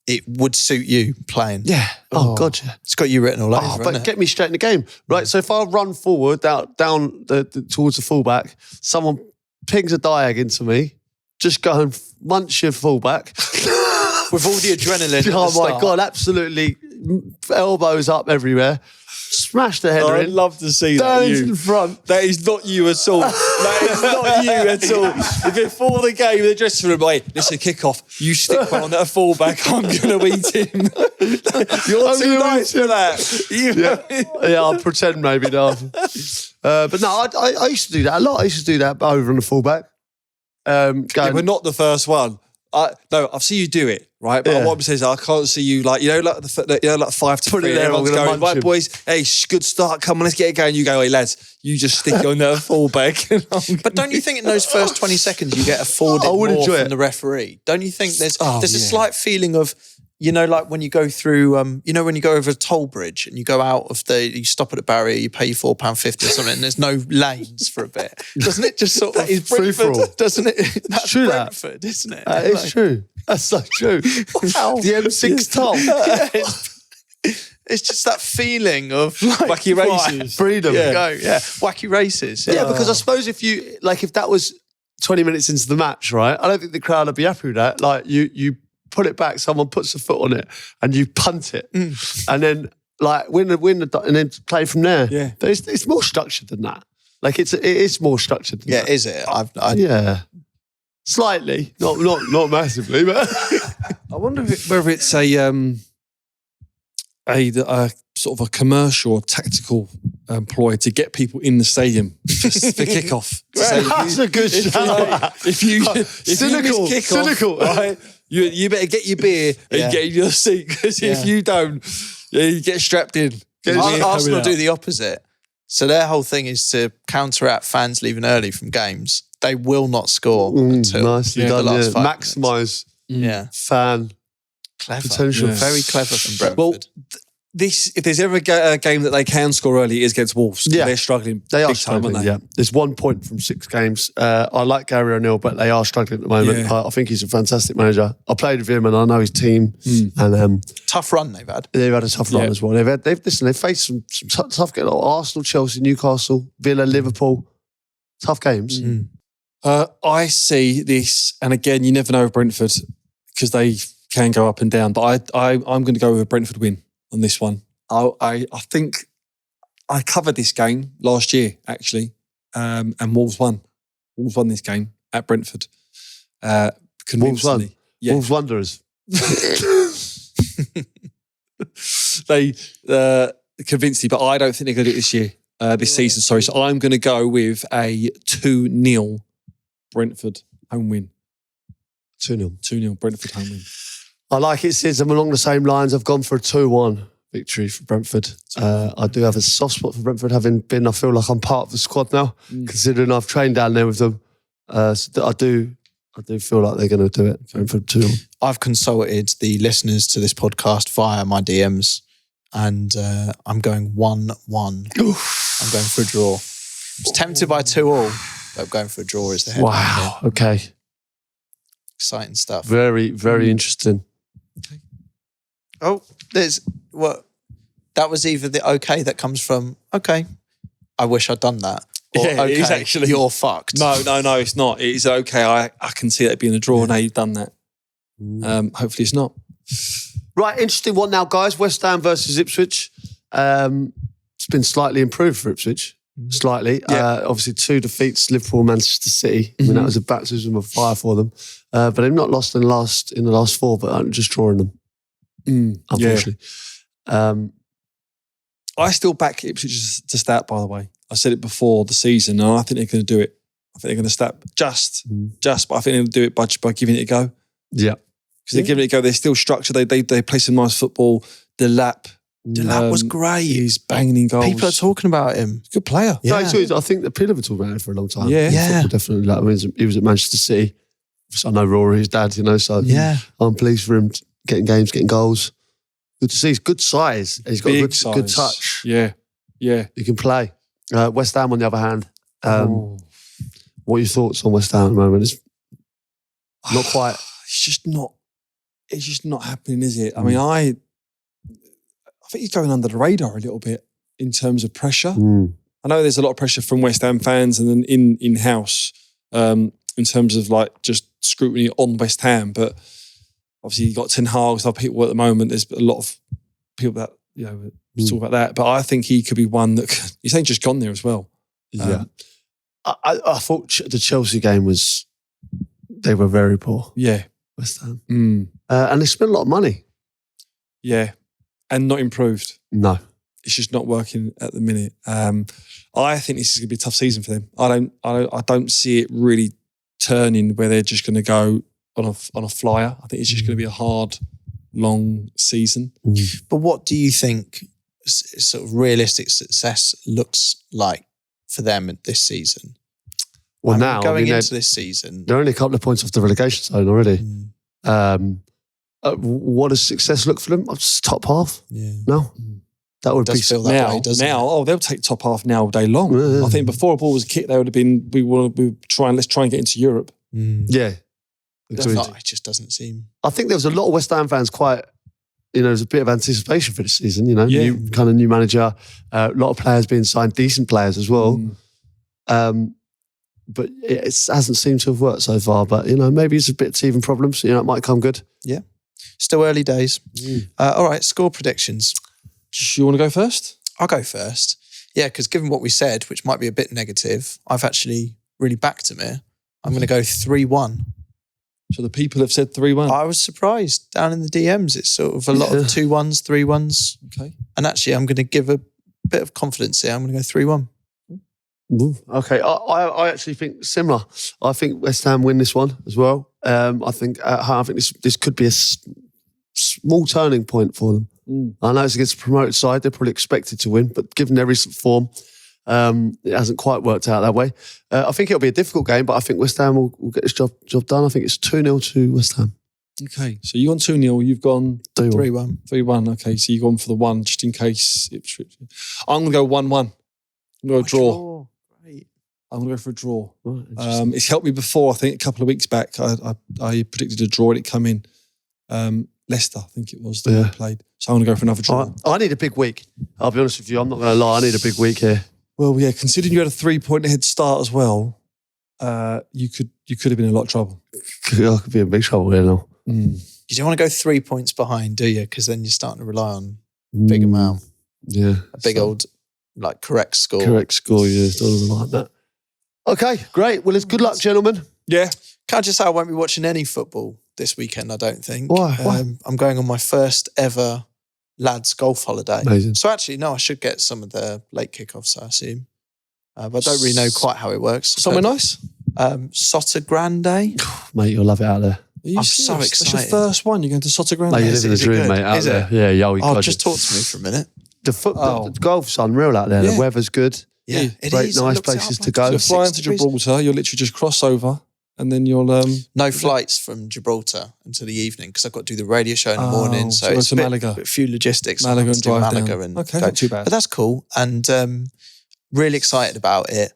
Speaker 2: it would suit you playing?
Speaker 1: Yeah. Oh God, yeah.
Speaker 2: It's got you written all over,
Speaker 1: but get me straight in the game. Right, so if I run forward, down towards the fullback, someone pings a diag into me, just go and munch your fullback.
Speaker 2: With all the adrenaline.
Speaker 1: Oh my God, absolutely. Elbows up everywhere. Smash the header in.
Speaker 3: I'd love to see
Speaker 1: down
Speaker 3: that.
Speaker 1: into the front.
Speaker 3: That is not you at all. That is not you at all. Before the game, the dressing room, listen, kick off. You stick one at a fullback. I'm going to eat him. You're too nice for that.
Speaker 1: Yeah, I'll pretend maybe not. But no, I used to do that a lot. I used to do that over on the fullback.
Speaker 3: We're not the first one. No, I've seen you do it, right? But what I'm saying is, I can't see you like 5 to 3. Everyone's going, right, boys, hey, good start. Come on, let's get it going. You go, hey, lads, you just stick on the fullback.
Speaker 2: But don't you think in those first 20 seconds you get afforded more from the referee? Don't you think there's a slight feeling of, like when you go through, when you go over a toll bridge and you go out of you stop at a barrier, you pay £4.50 or something, and there's no lanes for a bit. Doesn't it just sort of...
Speaker 1: is Brentford,
Speaker 2: doesn't it? That's
Speaker 1: true,
Speaker 2: Brentford, isn't it?
Speaker 1: It's true. That's so true. Wow. The M6 toll.
Speaker 2: It's just that feeling of
Speaker 3: wacky races.
Speaker 1: Freedom.
Speaker 2: Wacky races.
Speaker 1: Yeah, because I suppose if that was 20 minutes into the match, right, I don't think the crowd would be happy with that. Like, you put it back, someone puts a foot on it, and you punt it, and then win the and then play from there.
Speaker 3: Yeah,
Speaker 1: but it's more structured than that. Like it is more structured than that.
Speaker 2: Is it?
Speaker 1: Yeah, slightly, not massively, but
Speaker 3: I wonder whether it's a sort of a commercial or tactical ploy to get people in the stadium for kickoff.
Speaker 1: That's a good shout.
Speaker 3: If you miss kickoff, right? You better get your beer and get in your seat, because if you don't, you get strapped in.
Speaker 2: Arsenal do the opposite. So their whole thing is to counteract fans leaving early from games. They will not score until
Speaker 1: nicely done,
Speaker 2: the last 5
Speaker 1: maximise fan potential.
Speaker 2: Very clever from Brentford.
Speaker 3: Well, if there's ever a game that they can score early, it is against Wolves.
Speaker 1: Yeah.
Speaker 3: They're struggling.
Speaker 1: They are
Speaker 3: big
Speaker 1: struggling,
Speaker 3: time, aren't they?
Speaker 1: There's 1 point from 6 games. I like Gary O'Neill, but they are struggling at the moment.
Speaker 3: Yeah.
Speaker 1: I think he's a fantastic manager. I played with him and I know his team. And
Speaker 2: tough run they've had.
Speaker 1: They've had a tough run as well. They've faced some tough games. Arsenal, Chelsea, Newcastle, Villa, Liverpool. Tough games.
Speaker 3: I see this, and again, you never know with Brentford, because they can go up and down, but I'm going to go with a Brentford win on this one. I think I covered this game last year, actually, and Wolves won. Wolves won this game at Brentford.
Speaker 1: Wolves won?
Speaker 3: Yeah.
Speaker 1: Wolves Wanderers.
Speaker 3: They convinced me, but I don't think they're going to do it this year, this season, sorry. So I'm going to go with a 2-0 Brentford home win.
Speaker 1: 2-0.
Speaker 3: 2-0 Brentford home win.
Speaker 1: I like it, Sid. I'm along the same lines. I've gone for a 2-1 victory for Brentford. I do have a soft spot for Brentford, having been, I feel like I'm part of the squad now, considering I've trained down there with them. So I do feel like they're going to do it. Brentford 2-0.
Speaker 2: I've consulted the listeners to this podcast via my DMs, and I'm going 1-1. I'm going for a draw. I was tempted by 2-2, but I'm going for a draw as the headline.
Speaker 1: Wow. Okay.
Speaker 2: Exciting stuff.
Speaker 1: Very, very interesting.
Speaker 3: Okay.
Speaker 2: Oh, there's what? That was either the okay that comes from okay, I wish I'd done that. Or,
Speaker 3: Yeah, it is
Speaker 2: okay,
Speaker 3: actually.
Speaker 2: You're fucked.
Speaker 3: No, it's not. It is okay. I can see that being a draw. Now you've done that. Hopefully it's not.
Speaker 1: Right, interesting one now, guys. West Ham versus Ipswich. It's been slightly improved for Ipswich. Slightly.
Speaker 3: Yeah.
Speaker 1: Obviously, 2 defeats, Liverpool, Manchester City. I mean, that was a baptism of fire for them. But they've not lost in the last 4, but I'm just drawing them, unfortunately.
Speaker 3: I still back Ipswich to start, by the way. I said it before the season, and I think they're going to do it. I think they're going to start just, but I think they're going to do it by giving it a go.
Speaker 1: Yeah.
Speaker 3: Because they're giving it a go. They're still structured. They play some nice football. Delap
Speaker 2: was great.
Speaker 3: He's banging in goals.
Speaker 2: People are talking about him.
Speaker 3: Good player.
Speaker 2: Yeah.
Speaker 1: No, I think the Pillar were talking about it for a long time.
Speaker 3: Yeah.
Speaker 1: Football, definitely. Like, I mean, he was at Manchester City. So I know Rory, his dad, so I'm pleased for him getting games, getting goals. Good to see. He's good size. He's got a good touch.
Speaker 3: Yeah.
Speaker 1: He can play. West Ham, on the other hand. What are your thoughts on West Ham at the moment? It's not quite.
Speaker 3: It's just not happening, is it? I mean, I think he's going under the radar a little bit in terms of pressure. I know there's a lot of pressure from West Ham fans and then in-house in terms of like just scrutiny on West Ham, but obviously you've got Ten Hag, other people at the moment. There's a lot of people that talk about that, but I think he could be one that he's ain't just gone there as well.
Speaker 1: Yeah, I thought the Chelsea game they were very poor.
Speaker 3: Yeah,
Speaker 1: West Ham, and they spent a lot of money.
Speaker 3: Yeah, and not improved.
Speaker 1: No,
Speaker 3: it's just not working at the minute. I think this is going to be a tough season for them. I don't see it really turning where they're just going to go on a flyer. I think it's just going to be a hard, long season.
Speaker 2: But what do you think sort of realistic success looks like for them this season?
Speaker 1: Well, now
Speaker 2: going into this season,
Speaker 1: they're only a couple of points off the relegation zone already. What does success look for them? Just top half.
Speaker 2: Yeah.
Speaker 1: No. That would be
Speaker 2: feel that way, doesn't it?
Speaker 3: They'll take top half now all day long.
Speaker 1: Yeah.
Speaker 3: I think before a ball was kicked, they would have been. Let's try and get into Europe.
Speaker 1: Yeah,
Speaker 2: it just doesn't seem.
Speaker 1: I think there was a lot of West Ham fans quite. There's a bit of anticipation for this season.
Speaker 3: Yeah.
Speaker 1: New manager, a lot of players being signed, decent players as well. But it hasn't seemed to have worked so far. But maybe it's a bit of teething problems. It might come good.
Speaker 2: Yeah, still early days. All right, score predictions.
Speaker 3: You want to go first?
Speaker 2: I'll go first. Yeah, because given what we said, which might be a bit negative, I've actually really backed him here. I'm going to go 3-1.
Speaker 3: So the people have said 3-1.
Speaker 2: I was surprised down in the DMs. It's sort of a lot of 2-1s, 3-1s.
Speaker 3: Okay.
Speaker 2: And actually, I'm going to give a bit of confidence here. I'm going to go 3-1.
Speaker 1: Okay, I actually think similar. I think West Ham win this one as well. I think this could be a small turning point for them. I know it's against a promoted side. They're probably expected to win, but given their recent form, it hasn't quite worked out that way. I think it'll be a difficult game, but I think West Ham will get this job done. I think it's 2-0 to West Ham.
Speaker 3: Okay, so you've gone 2-0, you've gone
Speaker 2: 3-1.
Speaker 3: 3-1, okay, so you've gone for the 1 just in case. I'm going to go 1-1. I'm going to go draw.
Speaker 2: Great.
Speaker 3: I'm going to go for a draw.
Speaker 1: Right,
Speaker 3: it's helped me before, I think, a couple of weeks back. I predicted a draw and it come in. Leicester, I think it was, that we played. So I'm going to go for another draw.
Speaker 1: I need a big week. I'll be honest with you. I'm not going to lie. I need a big week here.
Speaker 3: Well, yeah, considering you had a 3-point head start as well, you could have been in a lot of trouble.
Speaker 1: I could be in big trouble here now.
Speaker 2: You don't want to go 3 points behind, do you? Because then you're starting to rely on big amount.
Speaker 1: Yeah.
Speaker 2: A big old, like, correct score.
Speaker 1: Correct score, yeah. It's not like that. Okay, great. Well, it's good luck, gentlemen.
Speaker 3: Yeah.
Speaker 2: Can I just say I won't be watching any football this weekend, I don't think.
Speaker 1: Why?
Speaker 2: I'm going on my first ever lads golf holiday.
Speaker 1: Amazing.
Speaker 2: So actually, no, I should get some of the late kickoffs, I assume. But I don't really know quite how it works.
Speaker 3: Somewhere nice?
Speaker 2: Sotta Grande.
Speaker 1: Mate, you'll love it out there.
Speaker 2: I'm so excited.
Speaker 3: That's your first one. You're going to Sotta Grande.
Speaker 1: Mate, you're
Speaker 2: Is
Speaker 1: living
Speaker 2: it
Speaker 1: the dream,
Speaker 2: good?
Speaker 1: mate, out
Speaker 2: Is
Speaker 1: there.
Speaker 2: it?
Speaker 1: Yeah, yo,
Speaker 2: Oh, just talk to me for a minute.
Speaker 1: The golf's unreal out there.
Speaker 3: Yeah.
Speaker 1: The weather's good.
Speaker 2: Yeah, it
Speaker 1: Great,
Speaker 2: is. I
Speaker 1: nice
Speaker 2: looked it up,
Speaker 1: places to
Speaker 2: like,
Speaker 1: go.
Speaker 3: So
Speaker 2: it's
Speaker 3: flying
Speaker 2: 6
Speaker 3: to
Speaker 2: degrees.
Speaker 3: Gibraltar, you'll literally just cross over and then you'll...
Speaker 2: No flights from Gibraltar until the evening because I've got to do the radio show in the
Speaker 3: Oh,
Speaker 2: morning.
Speaker 3: so
Speaker 2: So
Speaker 3: go
Speaker 2: it's
Speaker 3: to
Speaker 2: a
Speaker 3: Malaga.
Speaker 2: few logistics.
Speaker 3: Malaga and
Speaker 2: to do
Speaker 3: drive
Speaker 2: Malaga
Speaker 3: down.
Speaker 2: and
Speaker 3: Okay,
Speaker 2: go.
Speaker 3: not too bad.
Speaker 2: But that's cool. And really excited about it.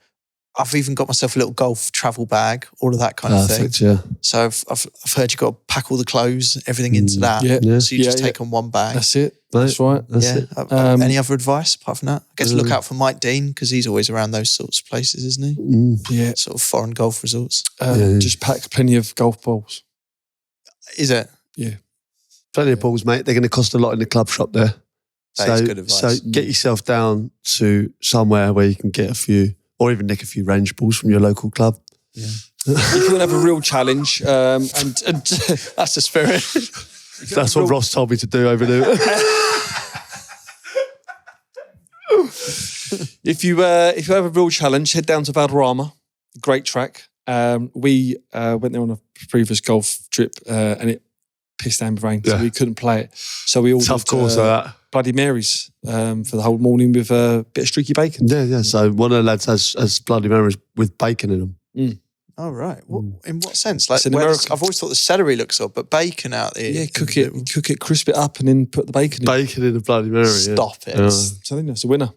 Speaker 2: I've even got myself a little golf travel bag, all of that kind of thing.
Speaker 1: Perfect, yeah.
Speaker 2: So I've heard you've got to pack all the clothes, everything into that.
Speaker 3: Yeah.
Speaker 1: Yeah.
Speaker 2: So you just
Speaker 3: Yeah,
Speaker 2: take on one bag.
Speaker 3: That's it.
Speaker 1: Mate,
Speaker 3: That's right.
Speaker 1: That's
Speaker 2: yeah.
Speaker 1: it.
Speaker 2: Any other advice apart from that? I guess look out for Mike Dean because he's always around those sorts of places, isn't he?
Speaker 3: Yeah.
Speaker 2: Sort of foreign golf resorts.
Speaker 3: Just pack plenty of golf balls.
Speaker 2: Is it?
Speaker 3: Yeah.
Speaker 1: Plenty of balls, mate. They're going to cost a lot in the club shop there.
Speaker 2: That is good advice.
Speaker 1: So get yourself down to somewhere where you can get a few, or even nick a few range balls from your local club.
Speaker 2: Yeah.
Speaker 3: If you want to have a real challenge, and
Speaker 2: That's the spirit.
Speaker 1: That's what Ross told me to do over there.
Speaker 3: if you have a real challenge, head down to Valderrama. Great track. We went there on a previous golf trip and it pissed down with rain, so we couldn't play it. So we ordered
Speaker 1: Tough course like that.
Speaker 3: Bloody Marys for the whole morning with a bit of streaky bacon.
Speaker 1: Yeah. So one of the lads has Bloody Marys with bacon in them.
Speaker 2: Oh, right. In what sense? Like,
Speaker 3: It's in
Speaker 2: where
Speaker 3: America.
Speaker 2: I've always thought the celery looks odd, but bacon out there.
Speaker 3: Yeah, cook it, crisp it up, and then put the bacon in.
Speaker 1: Bacon in a Bloody Mary.
Speaker 2: Stop it.
Speaker 1: Yeah.
Speaker 3: So I think that's a winner.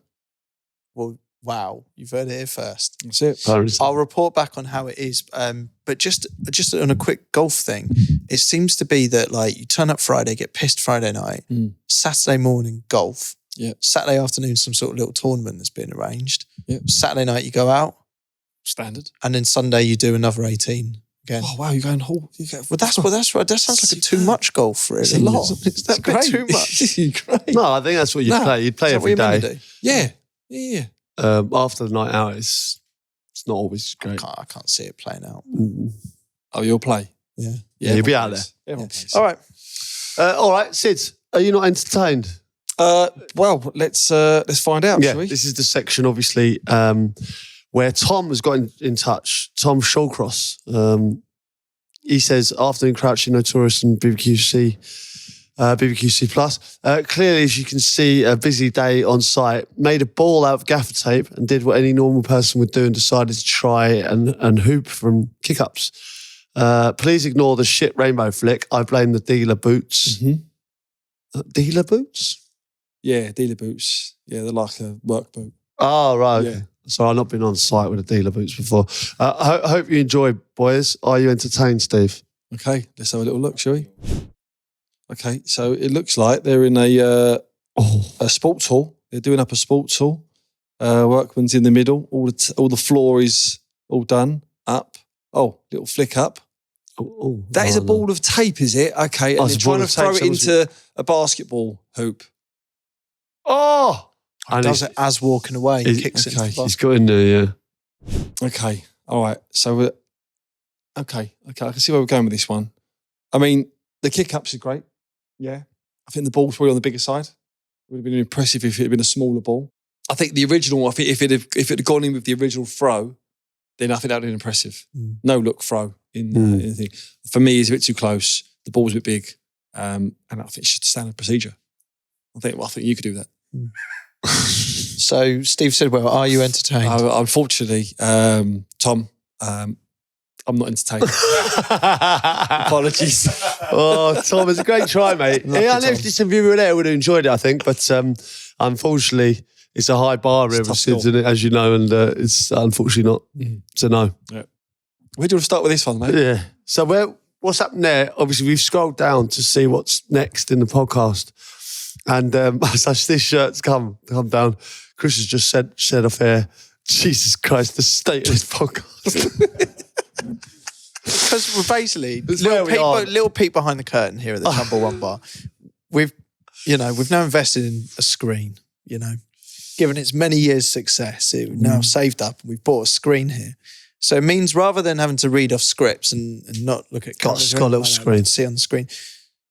Speaker 2: Well, wow. You've heard it here first.
Speaker 3: That's it.
Speaker 1: Apparently.
Speaker 2: I'll report back on how it is. But just on a quick golf thing, it seems to be that like you turn up Friday, get pissed Friday night, Saturday morning golf, Saturday afternoon some sort of little tournament that's been arranged. Saturday night you go out,
Speaker 3: Standard.
Speaker 2: and then Sunday you do another 18 again.
Speaker 3: Oh wow, you're going whole.
Speaker 2: Well, that's right. That sounds like a too much golf, really.
Speaker 3: It's a lot.
Speaker 2: Is that a bit too much?
Speaker 3: Great.
Speaker 1: No, I think that's what you play. You'd play
Speaker 2: Is that
Speaker 1: every
Speaker 2: what you're meant
Speaker 1: day.
Speaker 2: to do?
Speaker 3: Yeah.
Speaker 1: After the night out, it's not always great.
Speaker 2: I can't see it playing out.
Speaker 3: Oh, you'll play.
Speaker 2: Yeah.
Speaker 1: You'll be out there.
Speaker 3: Everyone plays.
Speaker 2: All right.
Speaker 1: All right, Sid, are you not entertained?
Speaker 3: Well, let's find out, shall we?
Speaker 1: This is the section, obviously, where Tom has got in touch. Tom Shawcross. He says, afternoon, Crouchy, Notorious and BBQC Plus. Clearly, as you can see, a busy day on site. Made a ball out of gaffer tape and did what any normal person would do and decided to try and hoop from kick-ups. Please ignore the shit rainbow flick. I blame the dealer boots. Dealer boots?
Speaker 3: Yeah, dealer boots. Yeah, they're like a work boot.
Speaker 1: Oh, right.
Speaker 3: Yeah.
Speaker 1: Okay. So I've not been on site with the dealer boots before. I hope you enjoy, boys. Are you entertained, Steve?
Speaker 3: Okay, let's have a little look, shall we? Okay, so it looks like they're in a sports hall. They're doing up a sports hall. Workman's in the middle. All the floor is all done up. Oh, little flick up. That is a ball of tape, is it? Okay, and
Speaker 1: it's
Speaker 3: they're
Speaker 1: a ball
Speaker 3: trying
Speaker 1: of
Speaker 3: to throw
Speaker 1: tape,
Speaker 3: it into a basketball hoop.
Speaker 1: Oh!
Speaker 2: He does it as walking away. He kicks it.
Speaker 3: okay.
Speaker 2: Into the
Speaker 1: He's got in there, yeah.
Speaker 3: Okay, all right. So, okay, I can see where we're going with this one. I mean, the kick-ups are great. Yeah. I think the ball's probably on the bigger side. It would have been impressive if it had been a smaller ball. I think the original, if it had gone in with the original throw, then I think that would have been impressive. No look throw in anything. For me, it's a bit too close. The ball's a bit big. And I think it's just a standard procedure. I think you could do that.
Speaker 2: So Steve said, well, are you entertained?
Speaker 3: Unfortunately, Tom, I'm not entertained. Apologies.
Speaker 1: Oh, Tom, it's a great try, mate. I know if some people were there would have enjoyed it, I think. But unfortunately, it's a high bar here with Sids in it, as you know, and it's unfortunately not. So no.
Speaker 3: Yeah. Where do you want to start with this one, mate?
Speaker 1: Yeah. So what's happened there? Obviously, we've scrolled down to see what's next in the podcast. And as this shirt's come down, Chris has just said off air, Jesus Christ, the state of this podcast.
Speaker 2: Because we're basically
Speaker 1: are.
Speaker 2: little peek behind the curtain here at the Tumble One Bar. We've now invested in a screen. you know, given its many years' success, it now saved up and we've bought a screen here. So it means rather than having to read off scripts and not look at
Speaker 1: Got a little screen.
Speaker 2: See on the screen.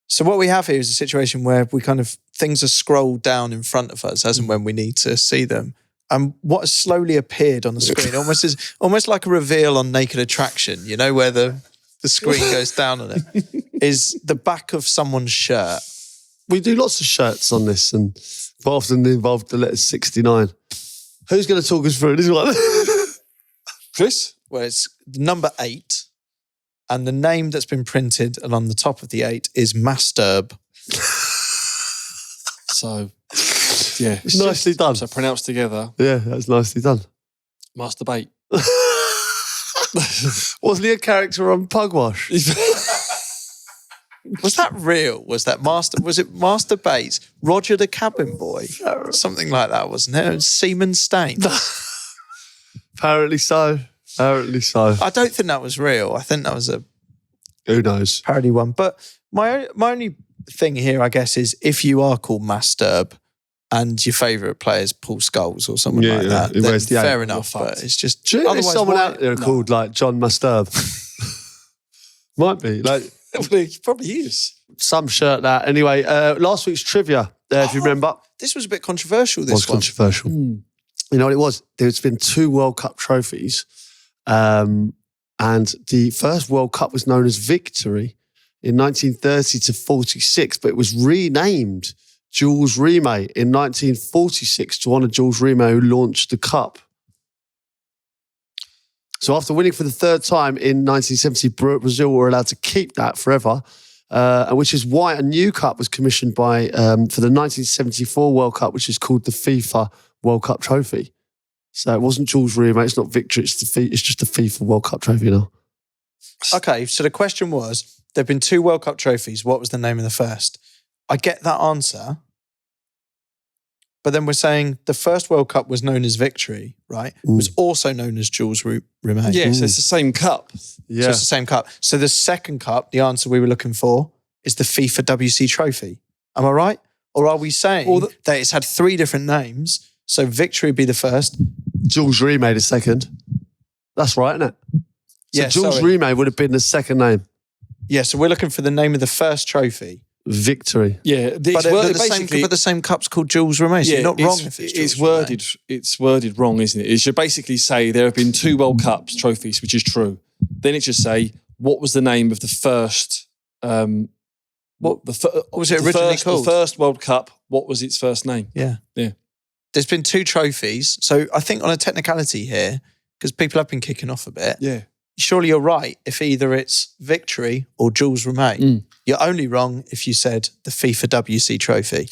Speaker 2: So what we have here is a situation where we kind of, things are scrolled down in front of us as and when we need to see them. And what has slowly appeared on the screen, almost like a reveal on Naked Attraction, you know, where the screen goes down on it, is the back of someone's shirt.
Speaker 1: We do lots of shirts on this, and quite often they involve the letter 69. Who's going to talk us through this one?
Speaker 3: Chris?
Speaker 2: Well, it's number 8, and the name that's been printed along the top of the 8 is Masturb.
Speaker 3: So, yeah.
Speaker 1: It's nicely done.
Speaker 3: So pronounced together.
Speaker 1: Yeah, that's nicely done.
Speaker 3: Masturbate.
Speaker 1: Wasn't he a character on Pugwash?
Speaker 2: Was that real? Was it Master Bates? Roger the Cabin Boy? Something like that, wasn't it? It was Seaman Stain.
Speaker 1: Apparently so. Apparently so.
Speaker 2: I don't think that was real. I think that was a
Speaker 1: Who knows?
Speaker 2: parody one. But my only thing here, I guess, is if you are called Masturb and your favourite player is Paul Scholes or someone like that,
Speaker 1: Who
Speaker 2: then
Speaker 1: wears the eight.
Speaker 2: fair enough. But it's just...
Speaker 1: Do you think there's
Speaker 2: otherwise,
Speaker 1: someone
Speaker 2: why-
Speaker 1: out there
Speaker 2: No.
Speaker 1: called like John Masturb? Might be. Like
Speaker 3: Well, he probably is.
Speaker 1: some shirt that. Anyway, last week's trivia, if you remember,
Speaker 2: This was a bit controversial,
Speaker 1: was
Speaker 2: this one.
Speaker 1: controversial. You know what it was? There's been 2 World Cup trophies. And the first World Cup was known as Victory in 1930 to 46, but it was renamed Jules Rimet in 1946 to honour Jules Rimet, who launched the cup. So after winning for the 3rd time in 1970, Brazil were allowed to keep that forever, which is why a new cup was commissioned by for the 1974 World Cup, which is called the FIFA World Cup Trophy. So it wasn't Jules Rimet, it's not Victory, it's just the FIFA World Cup Trophy now.
Speaker 2: Okay, so the question was, there have been 2 World Cup trophies. What was the name of the first? I get that answer. But then we're saying the first World Cup was known as Victory, right? It was also known as Jules Rimet.
Speaker 3: Yeah, so it's the same cup.
Speaker 1: Yeah.
Speaker 2: So it's the same cup. So the second cup, the answer we were looking for, is the FIFA WC Trophy. Am I right? Or are we saying that it's had 3 different names? So Victory would be the first.
Speaker 1: Jules Rimet the second. That's right, isn't it? So
Speaker 2: Yeah,
Speaker 1: Jules
Speaker 2: sorry.
Speaker 1: Rimet would have been the second name.
Speaker 2: Yeah, so we're looking for the name of the first trophy.
Speaker 1: Victory.
Speaker 3: Yeah,
Speaker 2: But the same cup's called Jules Rimet. So you're not wrong if it's Jules Rimet.
Speaker 3: It's worded wrong, isn't it? It should basically say there have been 2 World Cups trophies, which is true. Then it should say what was the name of the first. What
Speaker 2: was it originally called?
Speaker 3: The first World Cup. What was its first name?
Speaker 2: Yeah.
Speaker 3: Yeah.
Speaker 2: There's been 2 trophies. So I think on a technicality here, because people have been kicking off a bit,
Speaker 3: Yeah.
Speaker 2: surely you're right if either it's Victory or Jules Rimet. You're only wrong if you said the FIFA WC Trophy,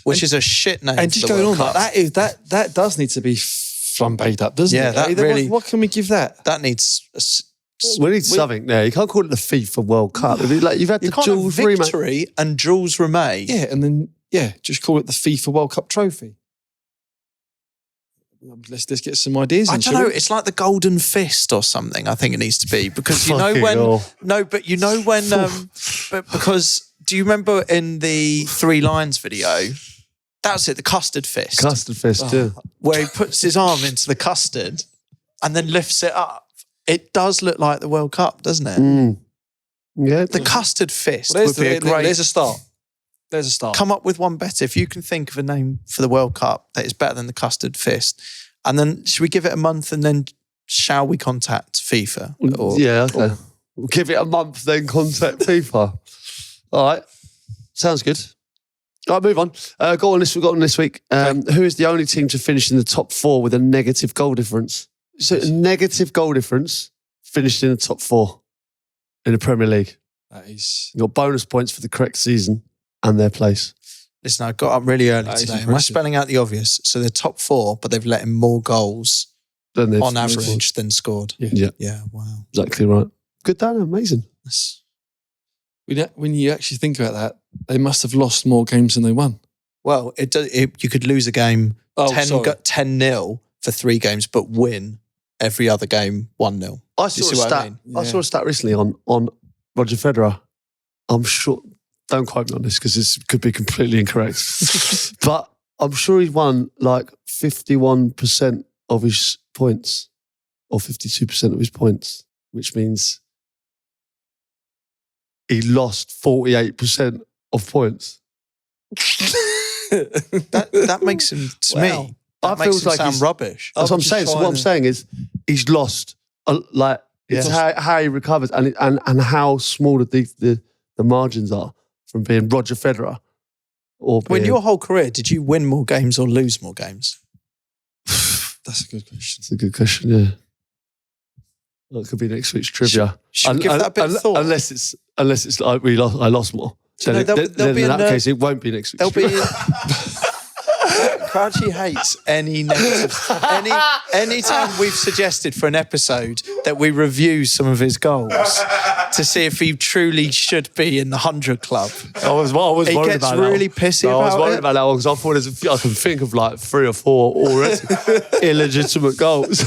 Speaker 2: which is a shit name.
Speaker 3: And
Speaker 2: for
Speaker 3: just
Speaker 2: the
Speaker 3: going
Speaker 2: World
Speaker 3: on,
Speaker 2: Cup.
Speaker 3: that does need to be flambéed up, doesn't
Speaker 2: Yeah,
Speaker 3: it?
Speaker 2: that really-
Speaker 3: What can we give that?
Speaker 2: That needs...
Speaker 1: We need something there. You can't call it the FIFA World Cup. It'd be like you've had
Speaker 2: You
Speaker 1: the
Speaker 2: can't have
Speaker 1: Jules Rimet.
Speaker 2: Victory and Jules Rimet.
Speaker 3: Yeah, and then just call it the FIFA World Cup trophy. Let's get some ideas.
Speaker 2: I
Speaker 3: in,
Speaker 2: don't
Speaker 3: shall
Speaker 2: know.
Speaker 3: we?
Speaker 2: It's like the Golden Fist or something. I think it needs to be because you know
Speaker 1: Fucking
Speaker 2: when.
Speaker 1: hell.
Speaker 2: No, but you know when. But because do you remember in the 3 Lions video? That's it. The custard fist,
Speaker 1: Custard Fist, yeah.
Speaker 2: where he puts his arm into the custard and then lifts it up. It does look like the World Cup, doesn't it?
Speaker 1: Yeah.
Speaker 2: The custard fist
Speaker 3: Well,
Speaker 2: would be a great.
Speaker 3: There's a start. There's a start.
Speaker 2: Come up with one better. If you can think of a name for the World Cup that is better than the custard fist, and then should we give it a month and then shall we contact FIFA? Or,
Speaker 1: Yeah, okay. We'll give it a month, then contact FIFA. All right. Sounds good. All right, move on. Go on this week. Who is the only team to finish in the top 4 with a negative goal difference? So a negative goal difference finished in the top 4 in the Premier League.
Speaker 3: That is.
Speaker 1: You got bonus points for the correct season and their place.
Speaker 2: Listen, I got up really early
Speaker 3: That is
Speaker 2: today. Am I
Speaker 3: impressive.
Speaker 2: spelling out the obvious? So they're top 4, but they've let in more goals
Speaker 1: Then they've
Speaker 2: on average than scored.
Speaker 1: Yeah,
Speaker 2: Yeah, wow.
Speaker 1: exactly right. Good, Dan. Amazing.
Speaker 2: That's-
Speaker 3: When you actually think about that, they must have lost more games than they won.
Speaker 2: Well, you could lose a game
Speaker 3: Oh,
Speaker 2: 10-0 for 3 games, but win every other game 1-0.
Speaker 1: I
Speaker 2: You
Speaker 1: saw
Speaker 2: see
Speaker 1: a
Speaker 2: what I
Speaker 1: stat.
Speaker 2: mean?
Speaker 1: I saw a stat recently on Roger Federer. I'm sure. Don't quote me on this because this could be completely incorrect. But I'm sure he's won like 51% of his points or 52% of his points, which means he lost 48% of points.
Speaker 2: that makes him, to me, that makes him sound rubbish.
Speaker 1: That's what I'm saying. So what I'm saying is he's lost, it's how he recovers and how small the margins are from being Roger Federer.
Speaker 2: In your whole career, did you win more games or lose more games?
Speaker 3: That's a good question.
Speaker 1: It's a good question, yeah. Well, it could be next week's trivia.
Speaker 2: Should we give that a bit of thought?
Speaker 1: Unless it's like I lost more. Then,
Speaker 2: there'll
Speaker 1: in that case, it won't be next week's trivia.
Speaker 2: Crouchy hates any negatives. Any time we've suggested for an episode that we review some of his goals to see if he truly should be in the 100 club.
Speaker 1: I was worried about that.
Speaker 2: He gets really pissy about it.
Speaker 1: I was worried about that one because I thought I can think of like 3 or 4 already illegitimate goals.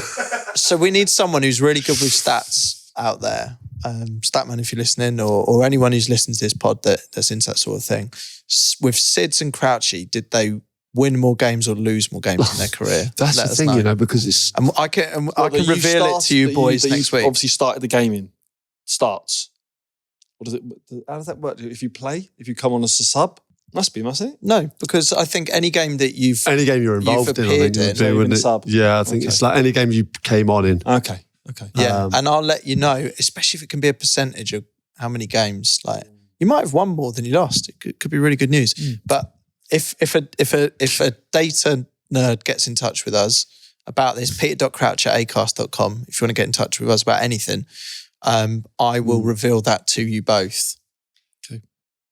Speaker 2: So we need someone who's really good with stats out there. Statman, if you're listening, or anyone who's listened to this pod that's into that sort of thing. With Sids and Crouchy, did they win more games or lose more games in their career?
Speaker 1: That's the thing, because it's...
Speaker 2: I can reveal it to you boys next week.
Speaker 3: Obviously started the game in. Starts. How does that work? If you play? If you come on as a sub? Mustn't it?
Speaker 2: No, because I think any game that
Speaker 1: any game you're involved in, I think,
Speaker 3: sub.
Speaker 1: Yeah, I think it's like any game you came on in.
Speaker 3: Okay.
Speaker 2: Yeah, and I'll let you know, especially if it can be a percentage of how many games. Like, you might have won more than you lost. It could be really good news. But if a data nerd gets in touch with us about this, peter.crouch@acast.com, if you want to get in touch with us about anything, I will reveal that to you both.
Speaker 3: Okay.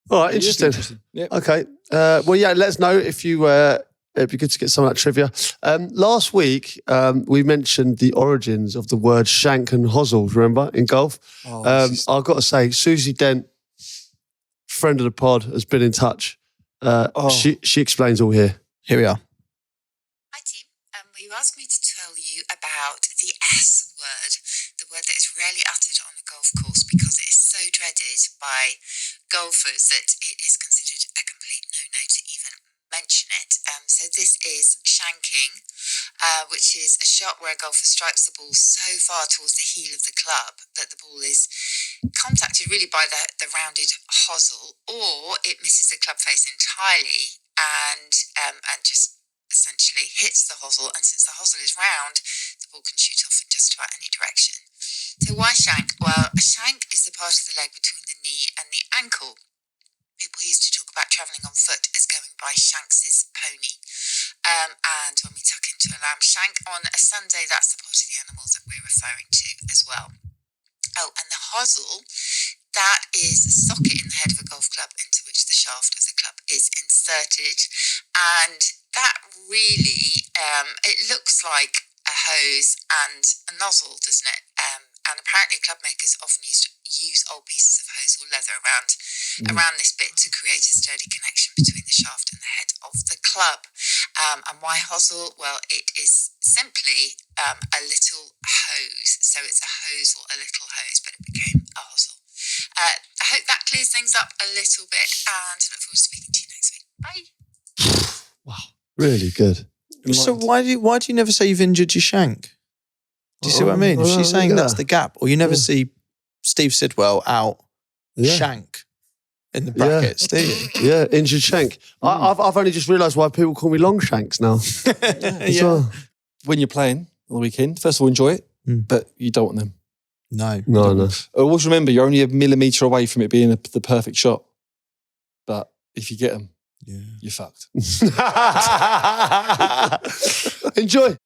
Speaker 1: All right, interesting.
Speaker 3: Yep.
Speaker 1: Okay. Let us know if you... it'd be good to get some of that trivia. Last week, we mentioned the origins of the word shank and hosels, remember, in golf? I've got to say, Susie Dent, friend of the pod, has been in touch. She explains all here.
Speaker 2: Here we are.
Speaker 4: Hi team, you asked me to tell you about the S word, the word that is rarely uttered on a golf course because it is so dreaded by golfers that it is considered a complete no-no to even mention it. So this is shanking, which is a shot where a golfer strikes the ball so far towards the heel of the club that the ball is contacted really by the rounded hosel, or it misses the club face entirely and just essentially hits the hosel. And since the hosel is round, the ball can shoot off in just about any direction. So why shank? Well, a shank is the part of the leg between the knee and the ankle. People used to talk about travelling on foot as going by Shanks's pony. And when we tuck into a lamb shank on a Sunday, that's the part of the animal that we're referring to as well. Oh, and the hosel, that is a socket in the head of a golf club into which the shaft of the club is inserted. And that really, it looks like a hose and a nozzle, doesn't it? And apparently club makers often use old pieces of hose or leather around this bit to create a sturdy connection between the shaft and the head of the club. And why hosel? Well, it is simply a little hose. So it's a hosel, a little hose, but it became a hosel. I hope that clears things up a little bit, and I look forward to speaking to you next week. Bye.
Speaker 1: Wow, really good.
Speaker 2: So why do you never say you've injured your shank? Do you see what I mean? She's saying that's the gap. Or you never see Steve Sidwell out shank in the brackets, do you?
Speaker 1: Yeah, injured shank. I've only just realised why people call me long shanks now. Well.
Speaker 3: When you're playing on the weekend, first of all, enjoy it, but you don't want them.
Speaker 1: No.
Speaker 3: Always remember, you're only a millimetre away from it being the perfect shot. But if you get them, you're fucked.
Speaker 1: Enjoy.